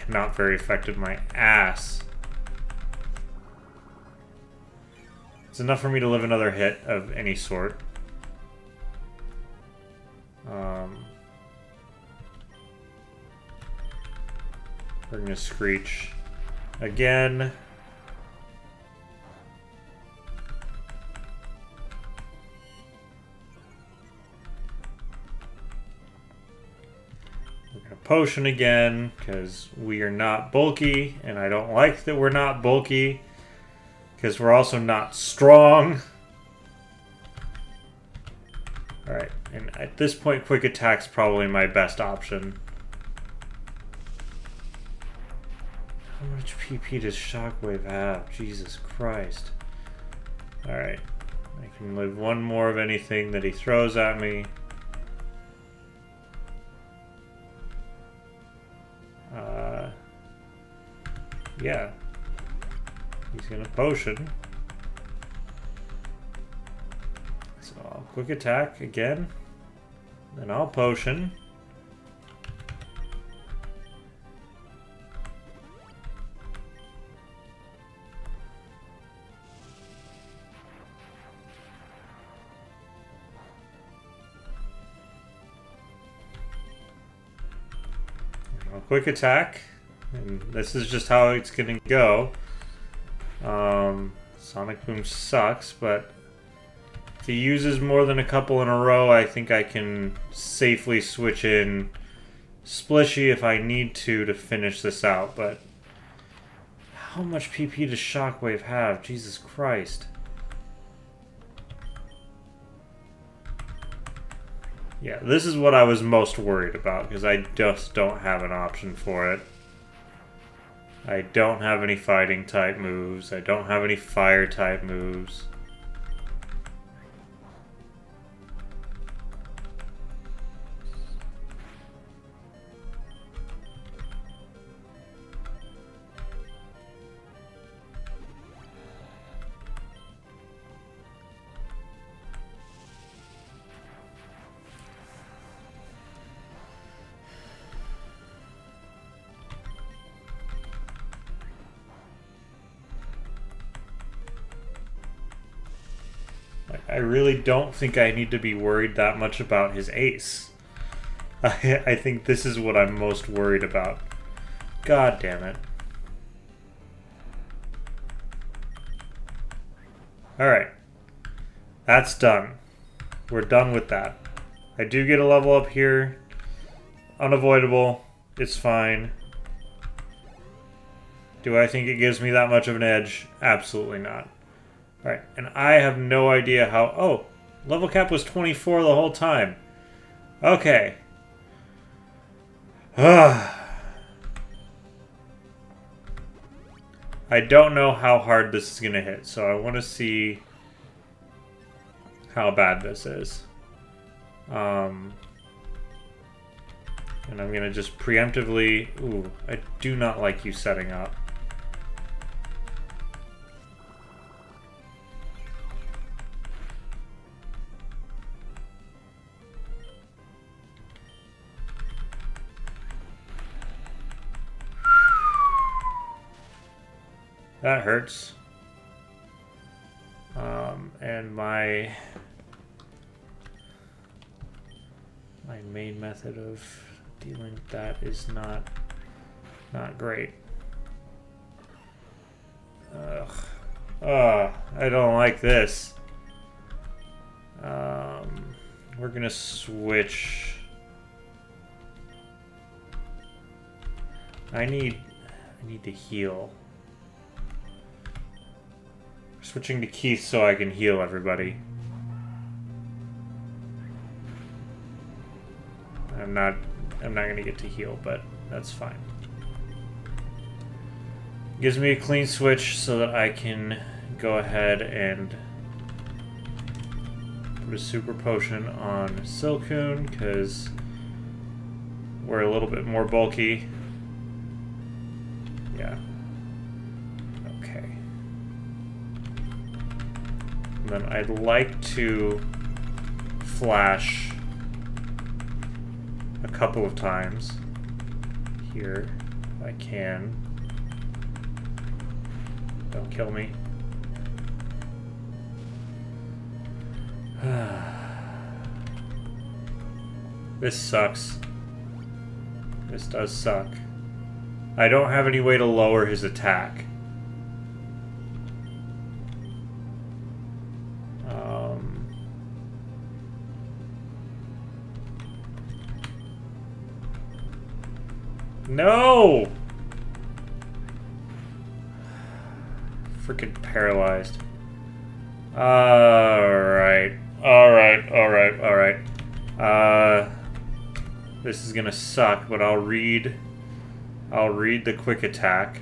S1: Not very effective, my ass. It's enough for me to live another hit of any sort. We're gonna Screech again. We're gonna Potion again, because we are not bulky, and I don't like that we're not bulky, because we're also not strong. Alright, and at this point, Quick Attack's probably my best option. How much PP does Shockwave have? Jesus Christ. Alright. I can live one more of anything that he throws at me. Yeah. He's gonna Potion. So I'll Quick Attack again. Then I'll Potion. Quick Attack, and this is just how it's gonna go. Sonic Boom sucks, but if he uses more than a couple in a row, I think I can safely switch in Splishy if I need to finish this out. But how much PP does Shockwave have? Jesus Christ. Yeah, this is what I was most worried about, because I just don't have an option for it. I don't have any fighting type moves. I don't have any fire type moves. I really don't think I need to be worried that much about his ace. I think this is what I'm most worried about. God damn it. Alright. That's done. We're done with that. I do get a level up here. Unavoidable. It's fine. Do I think it gives me that much of an edge? Absolutely not. Alright, and I have no idea how... Oh, level cap was 24 the whole time. Okay. I don't know how hard this is going to hit, so I want to see how bad this is. And I'm going to just preemptively... Ooh, I do not like you setting up. That hurts. And my main method of dealing with that is not great. Ugh. I don't like this. We're gonna switch. I need to heal. Switching to Keith so I can heal everybody. I'm not gonna get to heal, but that's fine. Gives me a clean switch so that I can go ahead and put a super potion on Silcoon because we're a little bit more bulky. Yeah. Okay. And then I'd like to flash a couple of times here if I can. Don't kill me. This sucks. This does suck. I don't have any way to lower his attack. No! Freaking paralyzed. Alright. This is gonna suck, but I'll read the quick attack.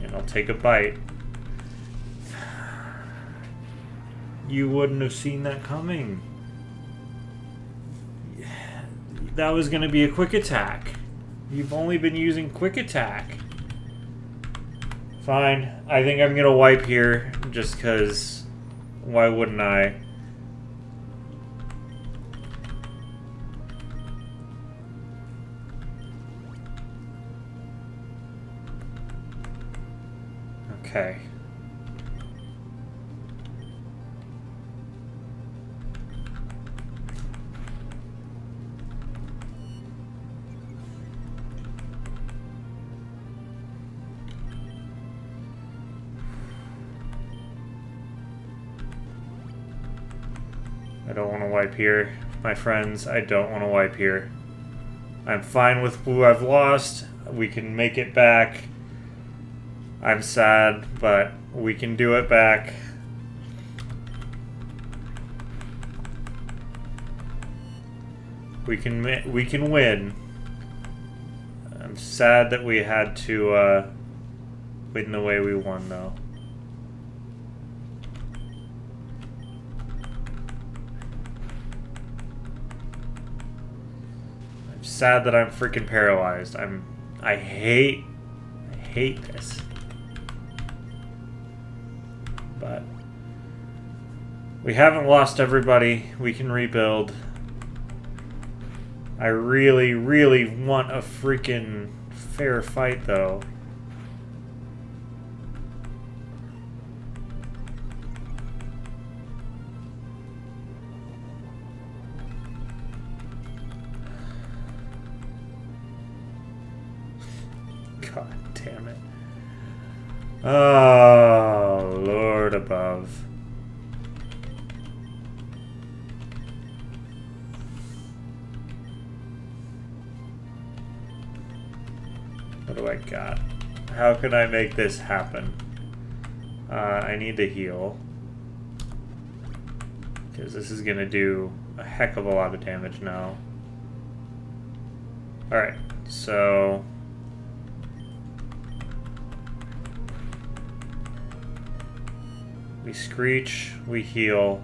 S1: And I'll take a bite. You wouldn't have seen that coming. That was gonna be a quick attack. You've only been using quick attack. Fine. I think I'm gonna wipe here just because why wouldn't I? Okay. I don't want to wipe here. My friends, I don't want to wipe here. I'm fine with who I've lost. We can make it back. I'm sad, but we can do it back. We can win. I'm sad that we had to win the way we won, though. I'm sad that I'm freaking paralyzed. I hate this. But we haven't lost everybody. We can rebuild. I really, really want a freaking fair fight, though. God damn it. Oh, Lord above. What do I got? How can I make this happen? I need to heal. Because this is going to do a heck of a lot of damage now. Alright, so... we screech, we heal.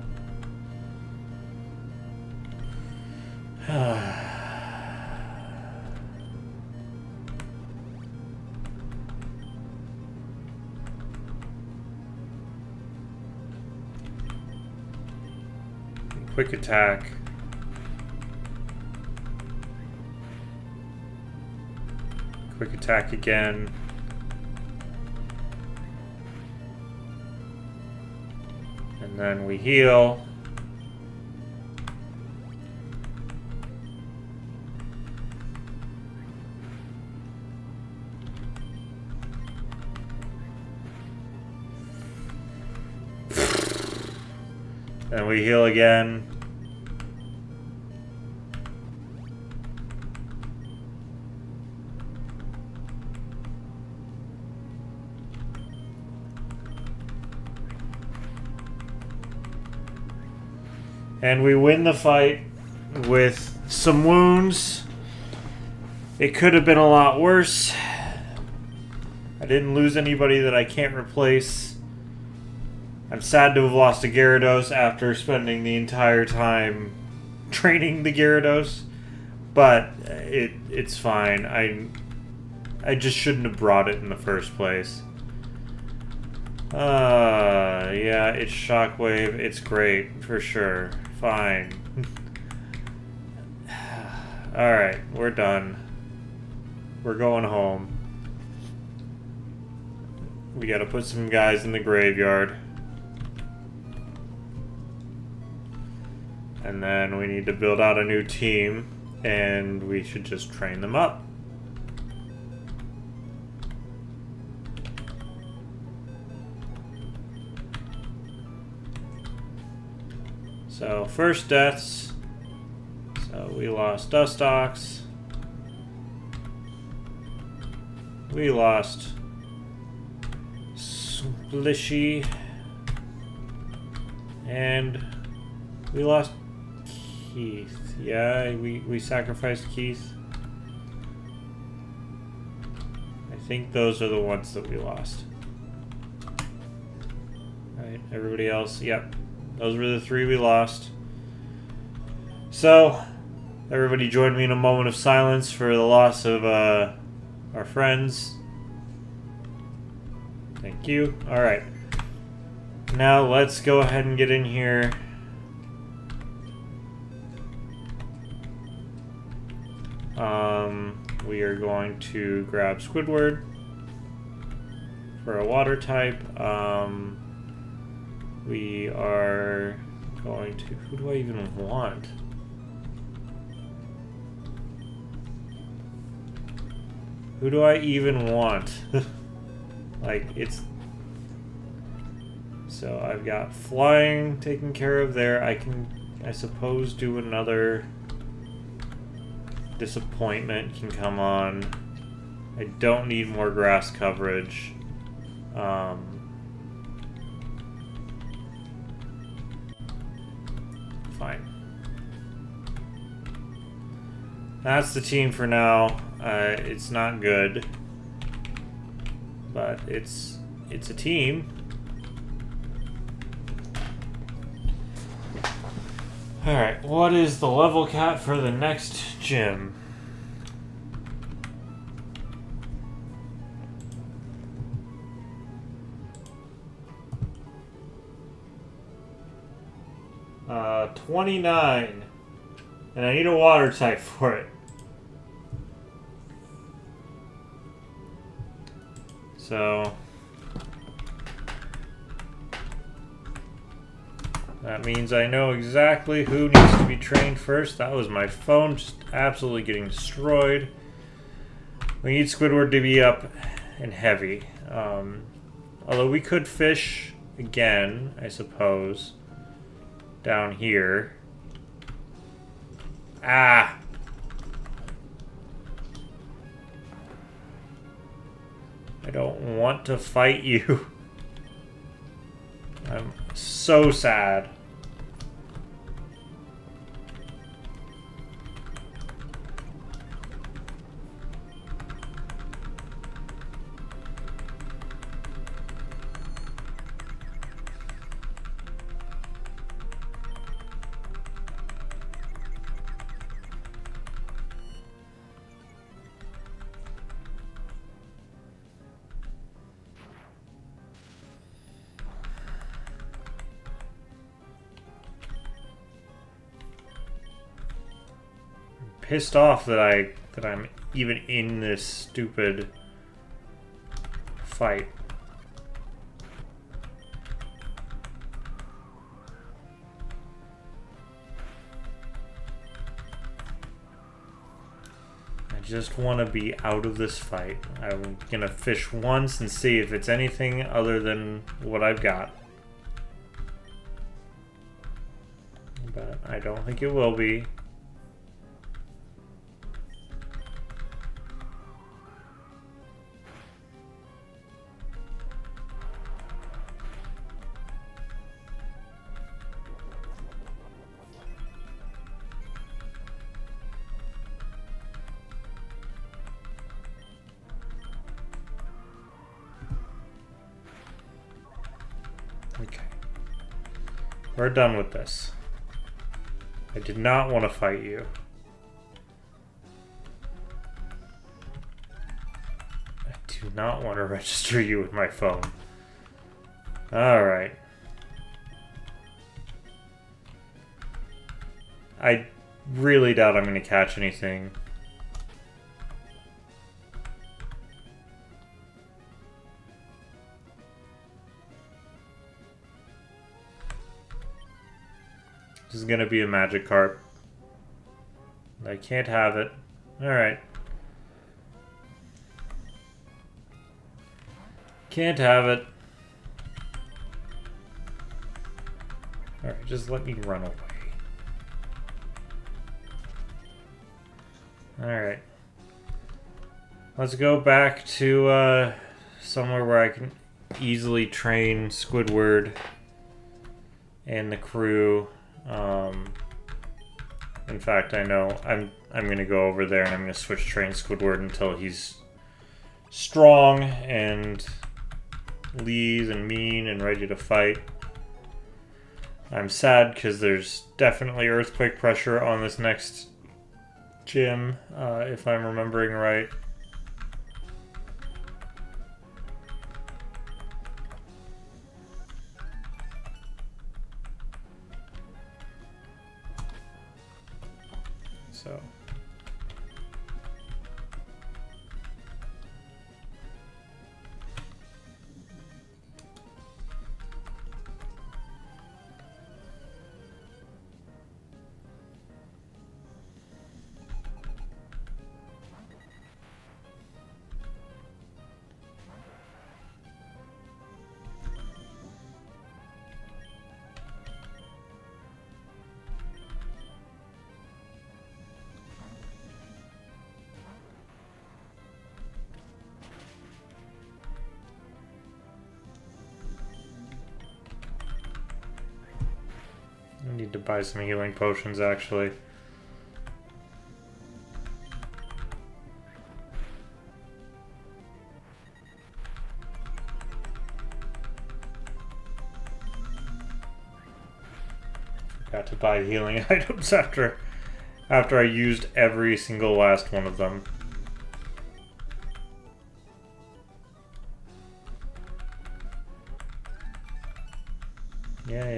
S1: Quick attack. Quick attack again. And then we heal. Then we heal again. And we win the fight with some wounds. It could have been a lot worse. I didn't lose anybody that I can't replace. I'm sad to have lost a Gyarados after spending the entire time training the Gyarados. But it's fine. I just shouldn't have brought it in the first place. Yeah, it's Shockwave. It's great, for sure. Fine. Alright, we're done. We're going home. We gotta put some guys in the graveyard. And then we need to build out a new team, and we should just train them up. So, first deaths. So, we lost Dustox. We lost Splishy. And we lost Keith. Yeah, we sacrificed Keith. I think those are the ones that we lost. Alright, everybody else, yep. Those were the 3 we lost. So, everybody join me in a moment of silence for the loss of our friends. Thank you. Alright. Now let's go ahead and get in here. We are going to grab Squidward for a water type. We are going to... Who do I even want? Who do I even want? Like, it's... So, I've got flying taken care of there. I can, I suppose, do another... Disappointment can come on. I don't need more grass coverage. Fine. That's the team for now. It's not good, but it's a team. All right, what is the level cap for the next gym? Uh, 29, and I need a water type for it. So that means I know exactly who needs to be trained first. That was my phone just absolutely getting destroyed. We need Squidward to be up and heavy. Although we could fish again, I suppose, down here. Ah! I don't want to fight you. I'm so sad. Pissed off that I'm even in this stupid fight. I just want to be out of this fight. I'm gonna fish once and see if it's anything other than what I've got. but I don't think it will be. Okay. We're done with this. I did not want to fight you. I do not want to register you with my phone. Alright. I really doubt I'm going to catch anything. This is gonna be a magic carp. I can't have it. Alright. Can't have it. Alright, just let me run away. Alright. Let's go back to somewhere where I can easily train Squidward and the crew. In fact, I know I'm gonna go over there and I'm gonna switch train Squidward until he's strong and lean and mean and ready to fight. I'm sad because there's definitely earthquake pressure on this next gym, if I'm remembering right. So I need to buy some healing potions, actually. Forgot to buy healing items after I used every single last one of them. Yeah.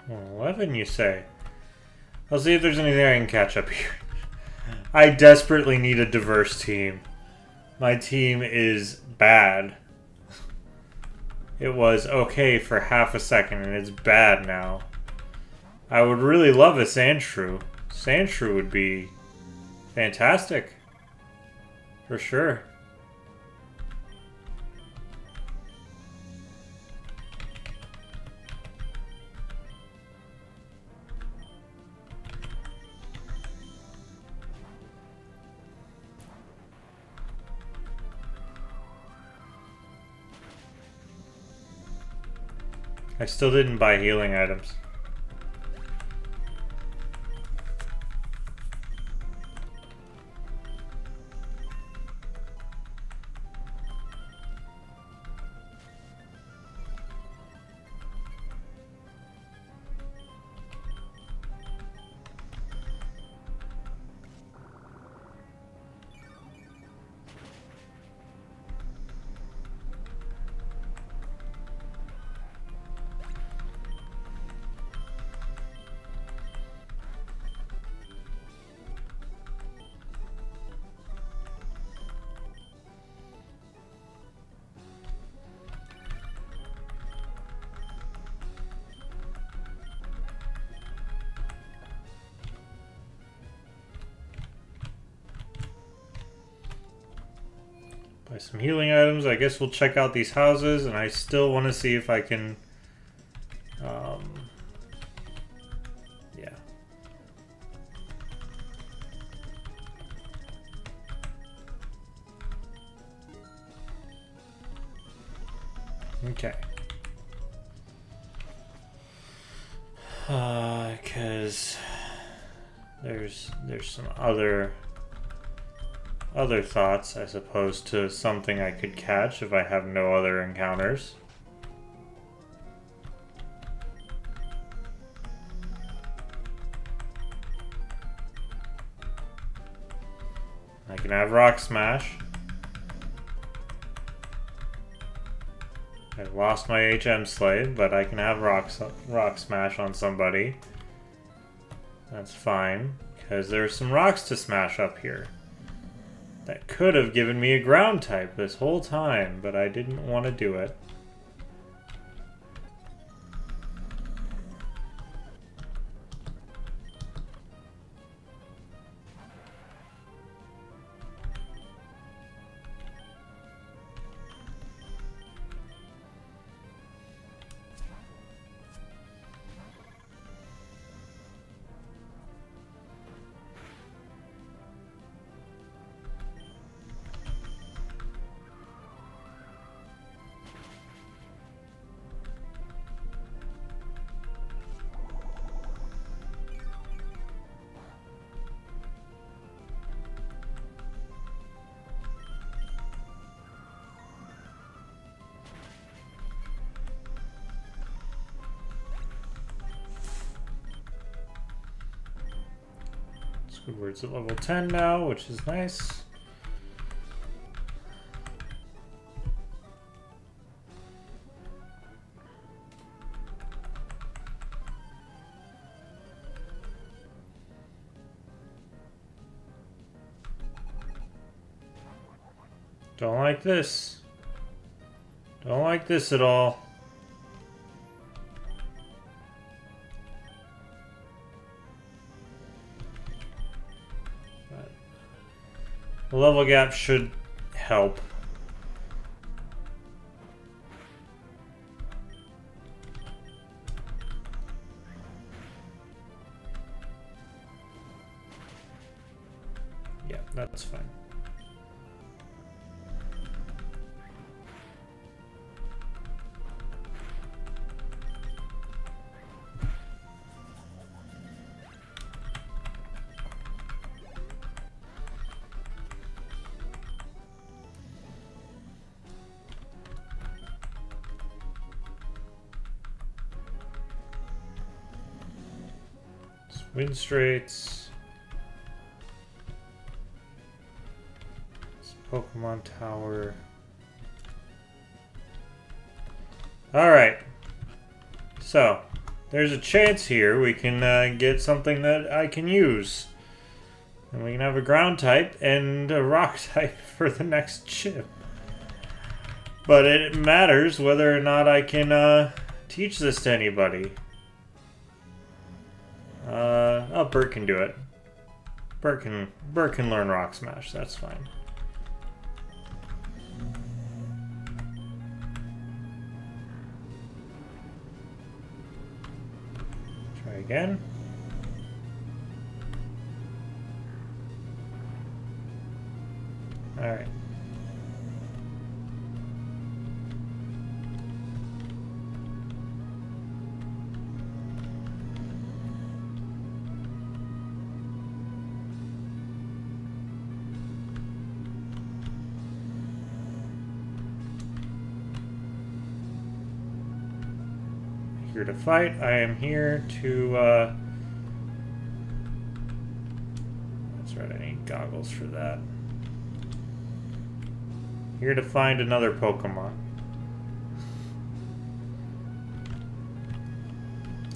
S1: Well, 11, you say? I'll see if there's anything I can catch up here. I desperately need a diverse team. My team is bad. It was okay for half a second, and it's bad now. I would really love a Sandshrew. Sandshrew would be fantastic. For sure. I still didn't buy healing items. Buy some healing items. I guess we'll check out these houses, and I still want to see if I can... yeah. Okay. Because there's some other thoughts, I suppose, to something I could catch if I have no other encounters. I can have Rock Smash. I lost my HM Slave, but I can have Rock Smash on somebody. That's fine, because there's some rocks to smash up here. That could have given me a ground type this whole time, but I didn't want to do it. Squidward's at level 10 now, which is nice. Don't like this. Don't like this at all. The level gap should help. Yeah, that's fine. Wind Straits. Pokemon Tower. Alright. So, there's a chance here we can get something that I can use. And we can have a ground type and a rock type for the next chip. But it matters whether or not I can teach this to anybody. Oh, Bert can do it. Bert can learn Rock Smash, that's fine. Try again. Alright. Here to fight. I am here to, that's right, I need goggles for that. Here to find another Pokemon.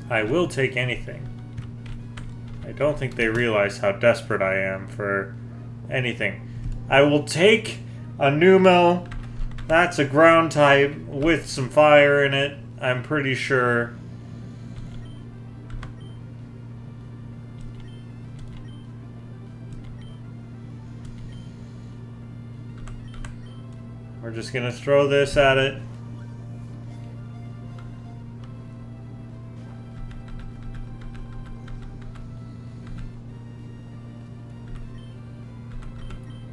S1: I will take anything. I don't think they realize how desperate I am for anything. I will take a Numel. That's a ground type with some fire in it. I'm pretty sure. We're just gonna throw this at it.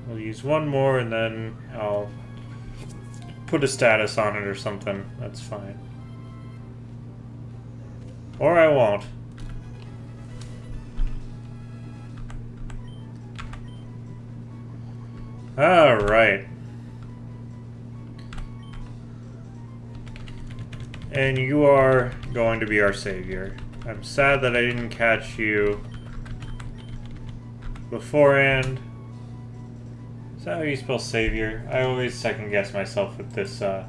S1: We'll use one more and then I'll put a status on it or something. That's fine. Or I won't. Alright. And you are going to be our savior. I'm sad that I didn't catch you beforehand. Is that how you spell savior? I always second guess myself with this, Yeah.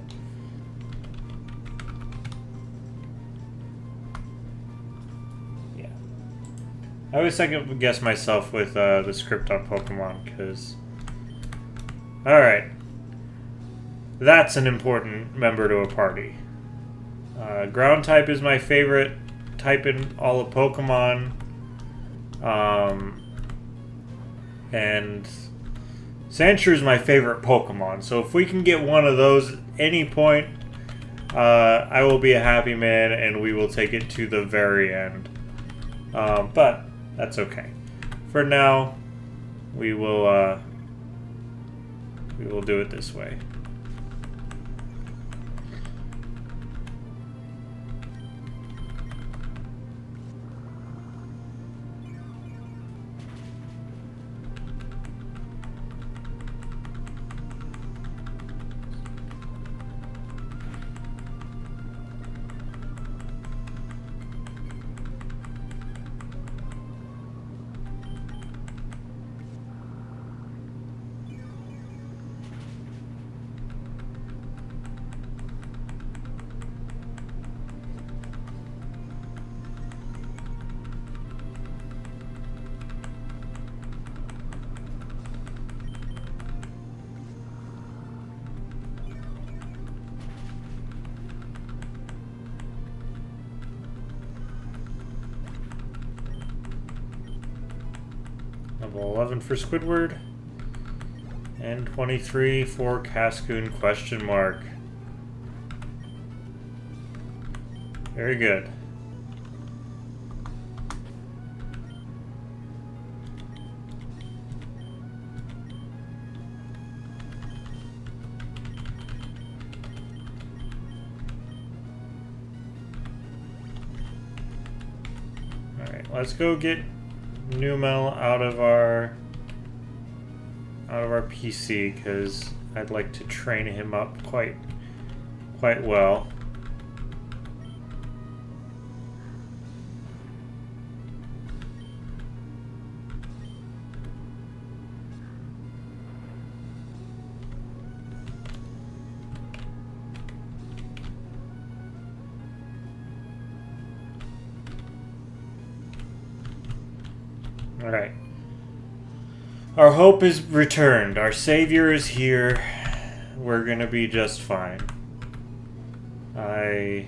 S1: I always second guess myself with the script on Pokemon, because... Alright. That's an important member to a party. Ground type is my favorite type in all of Pokemon. And Sandshrew is my favorite Pokemon. So if we can get one of those at any point, I will be a happy man and we will take it to the very end. But that's okay. For now, we will do it this way. Level 11 for Squidward. And 23 for Cascoon question mark. Very good. Alright, let's go get Numel out of our PC, because I'd like to train him up quite well. All right. Our hope is returned. Our savior is here. We're gonna be just fine. I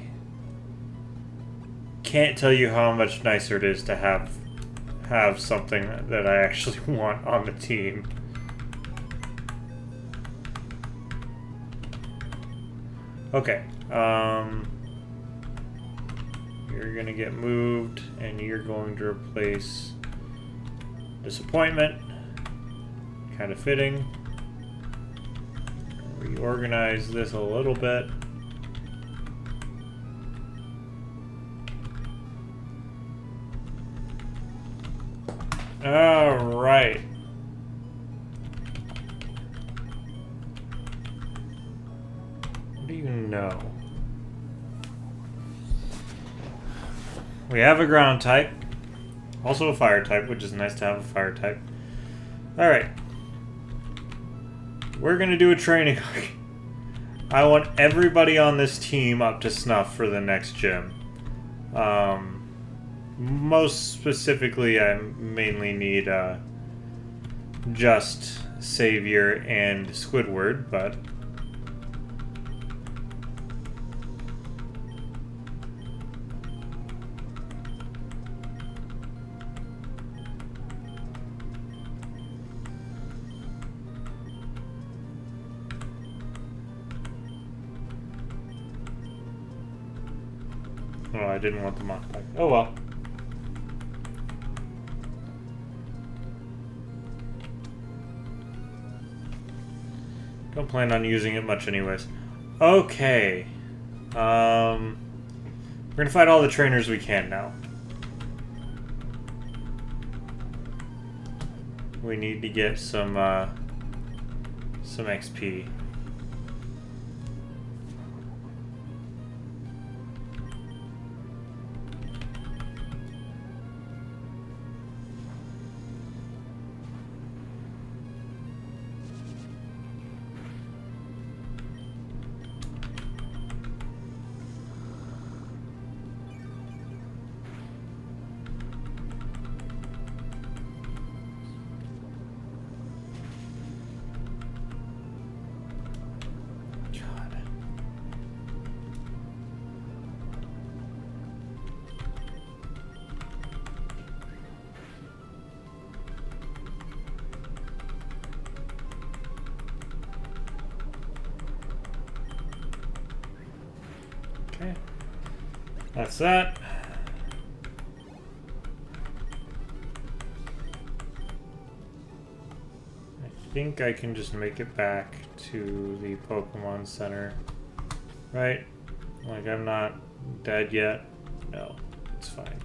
S1: can't tell you how much nicer it is to have something that I actually want on the team. Okay. You're gonna get moved, and you're going to replace Disappointment. Kind of fitting. Reorganize this a little bit. All right. What do you know? We have a ground type. Also a fire type, which is nice to have a fire type. Alright. We're going to do a training arc. I want everybody on this team up to snuff for the next gym. Most specifically, I mainly need just Savior and Squidward, but... Oh, I didn't want the mock back. Oh well. Don't plan on using it much anyways. Okay. We're gonna fight all the trainers we can now. We need to get some XP. Okay. That's that. I think I can just make it back to the Pokemon Center. Right? Like, I'm not dead yet. No, it's fine.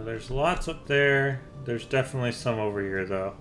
S1: There's lots up there. There's definitely some over here, though.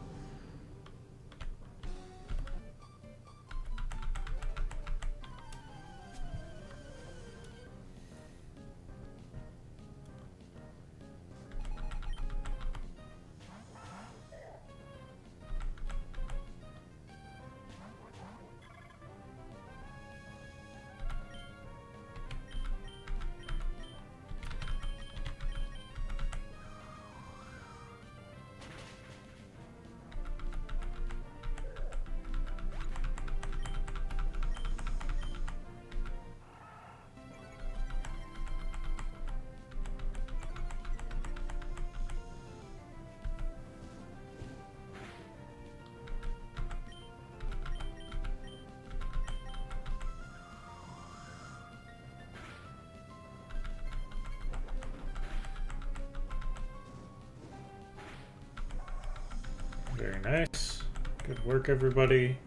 S1: Very nice. Good work, everybody.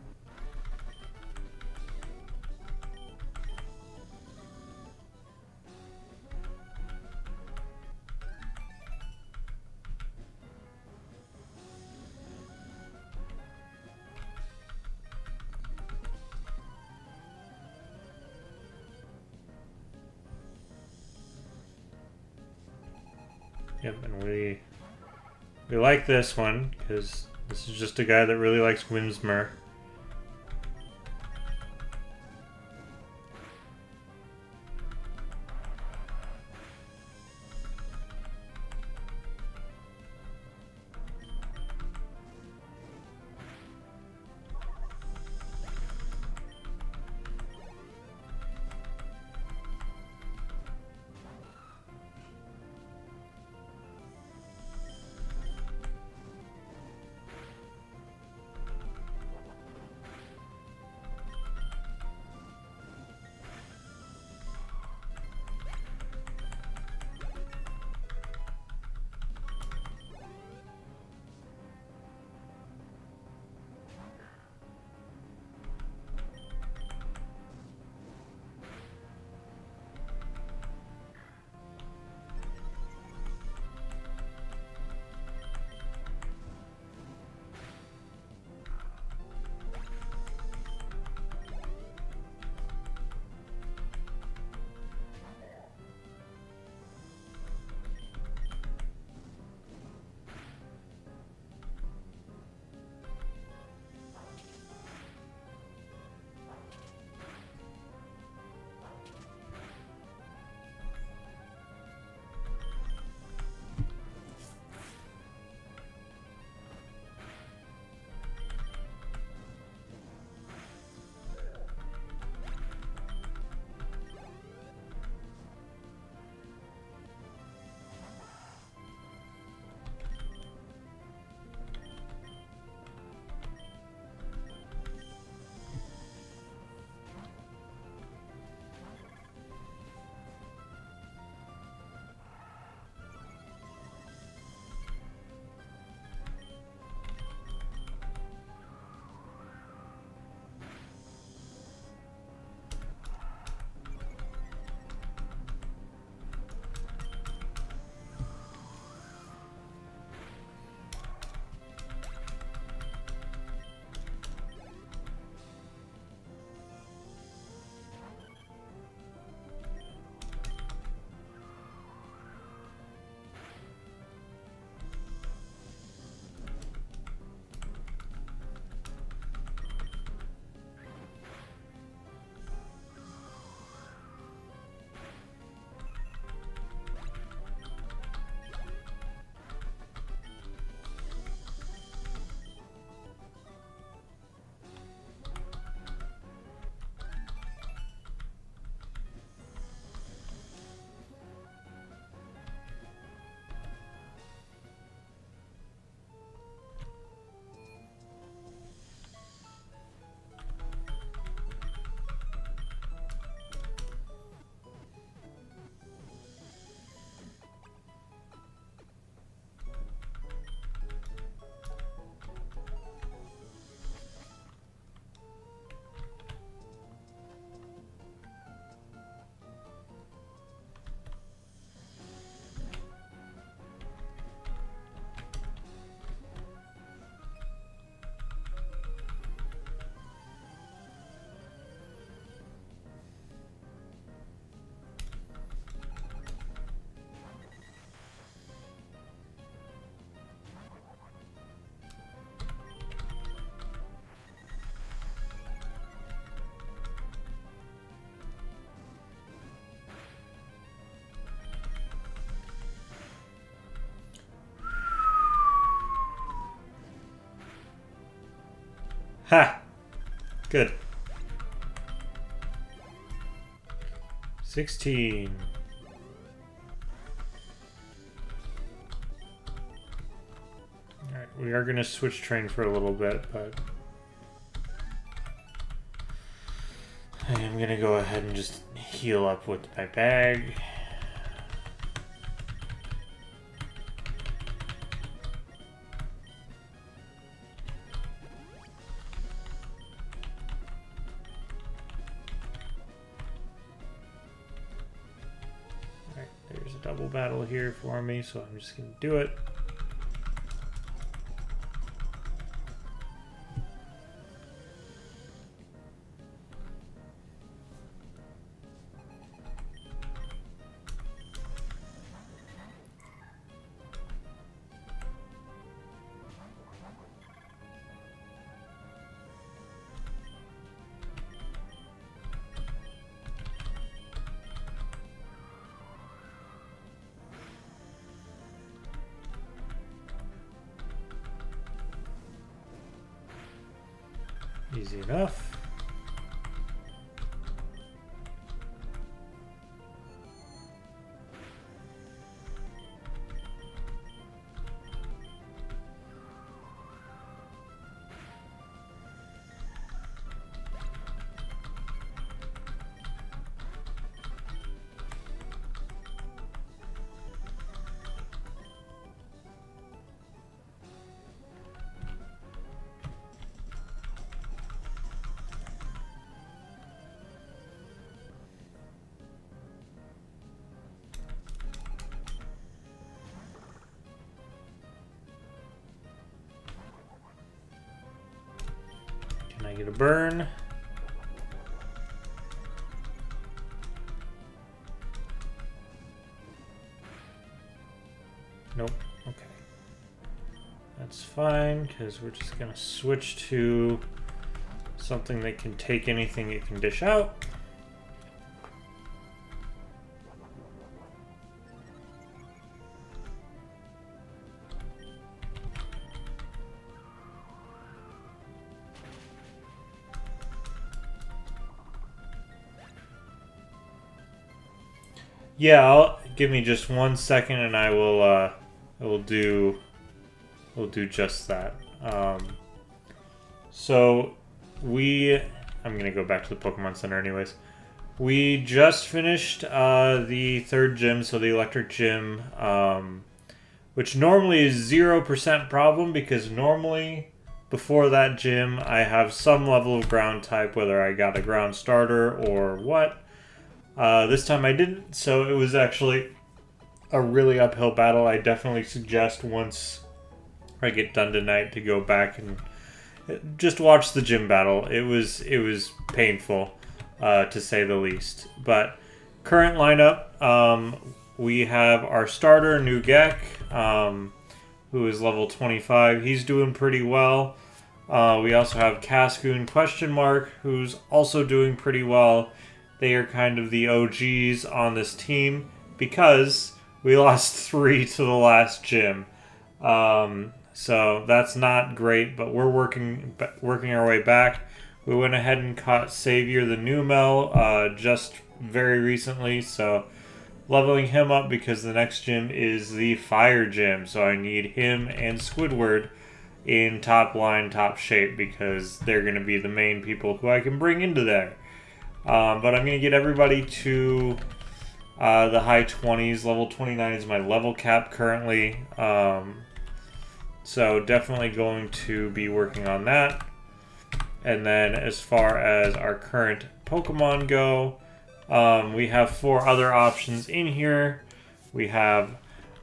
S1: Yep, and we like this one because this is just a guy that really likes Whimsmer. Ha! Good. 16. Alright, we are going to switch train for a little bit, but I am going to go ahead and just heal up with my bag. Alright, there's a double battle here for me, so I'm just going to do it. Easy enough. Can I get a burn? Nope. Okay. That's fine, because we're just going to switch to something that can take anything it can dish out. Yeah, give me just 1 second, and I will do just that. So I'm gonna go back to the Pokemon Center anyways. We just finished the third gym, so the electric gym, which normally is 0% problem, because normally before that gym I have some level of ground type, whether I got a ground starter or what. This time I didn't, so it was actually a really uphill battle. I definitely suggest once I get done tonight to go back and just watch the gym battle. It was painful, to say the least. But current lineup, we have our starter, Nuzlocke, who is level 25. He's doing pretty well. We also have Cascoon question mark, who's also doing pretty well. They are kind of the OGs on this team because we lost 3 to the last gym. So that's not great, but we're working our way back. We went ahead and caught Savior the Numel just very recently, so leveling him up because the next gym is the Fire Gym. So I need him and Squidward in top line, top shape, because they're going to be the main people who I can bring into there. But I'm going to get everybody to the high 20s. Level 29 is my level cap currently. So definitely going to be working on that. And then as far as our current Pokemon go, we have 4 other options in here. We have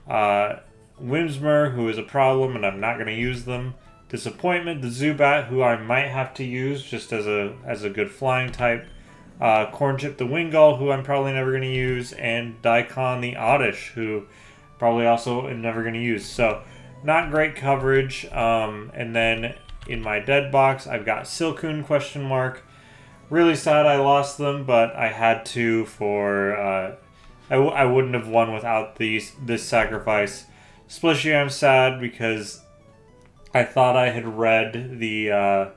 S1: Whimsmer, who is a problem, and I'm not going to use them. Disappointment, the Zubat, who I might have to use just as a good flying type. Cornchip the Wingull, who I'm probably never going to use, and Daikon the Oddish, who probably also am never going to use. So, not great coverage. And then in my dead box, I've got Silcoon question mark. Really sad I lost them, but I had to for... I wouldn't have won without this sacrifice. Especially I'm sad because I thought I had read the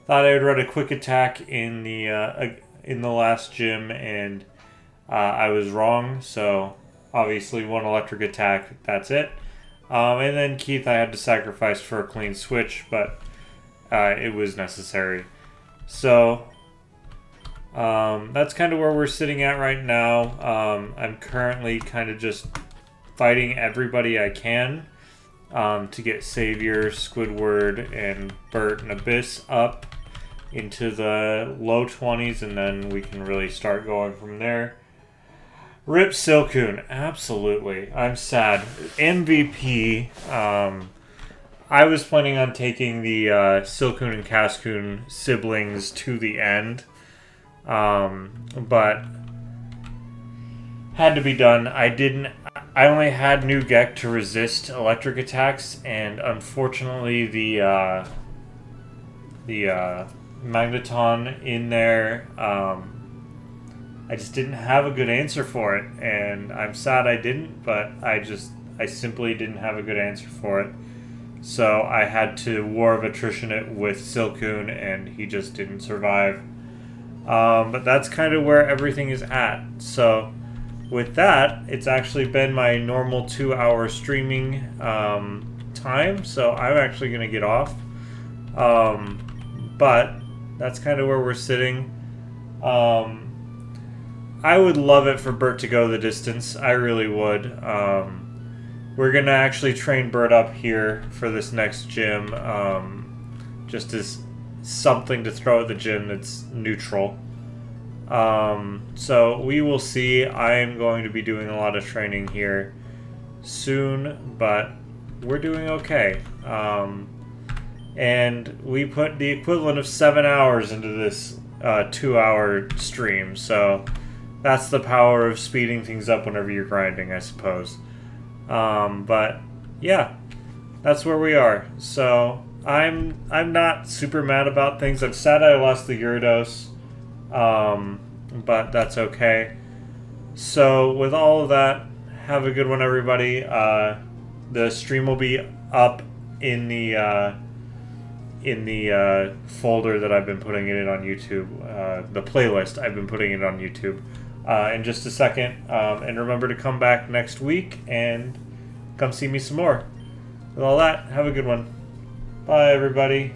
S1: Thought I would run a quick attack in the last gym, and I was wrong. So obviously, one electric attack. That's it. And then Keith, I had to sacrifice for a clean switch, but it was necessary. So that's kind of where we're sitting at right now. I'm currently kind of just fighting everybody I can to get Savior, Squidward, and Bert and Abyss up into the low 20s, and then we can really start going from there. Rip Silcoon, absolutely. I'm sad. MVP. I was planning on taking the Silcoon and Cascoon siblings to the end, but had to be done. I only had New Gek to resist electric attacks, and unfortunately the Magneton in there, I just didn't have a good answer for it, and I'm sad I didn't, but I simply didn't have a good answer for it. So I had to War of Attrition it with Silcoon, and he just didn't survive. But that's kind of where everything is at. So with that, it's actually been my normal 2-hour streaming time, so I'm actually going to get off. But that's kind of where we're sitting. I would love it for Bert to go the distance. I really would. We're going to actually train Bert up here for this next gym, just as something to throw at the gym that's neutral. So we will see. I am going to be doing a lot of training here soon, but we're doing okay. And we put the equivalent of 7 hours into this 2-hour stream, so that's the power of speeding things up whenever you're grinding, I suppose. But yeah, that's where we are. So I'm not super mad about things. I'm sad I lost the Gyarados, but that's okay. So with all of that, have a good one, everybody. The stream will be up in the folder that I've been putting it in on YouTube, the playlist I've been putting it on YouTube. In just a second, and remember to come back next week and come see me some more. With all that, have a good one. Bye, everybody.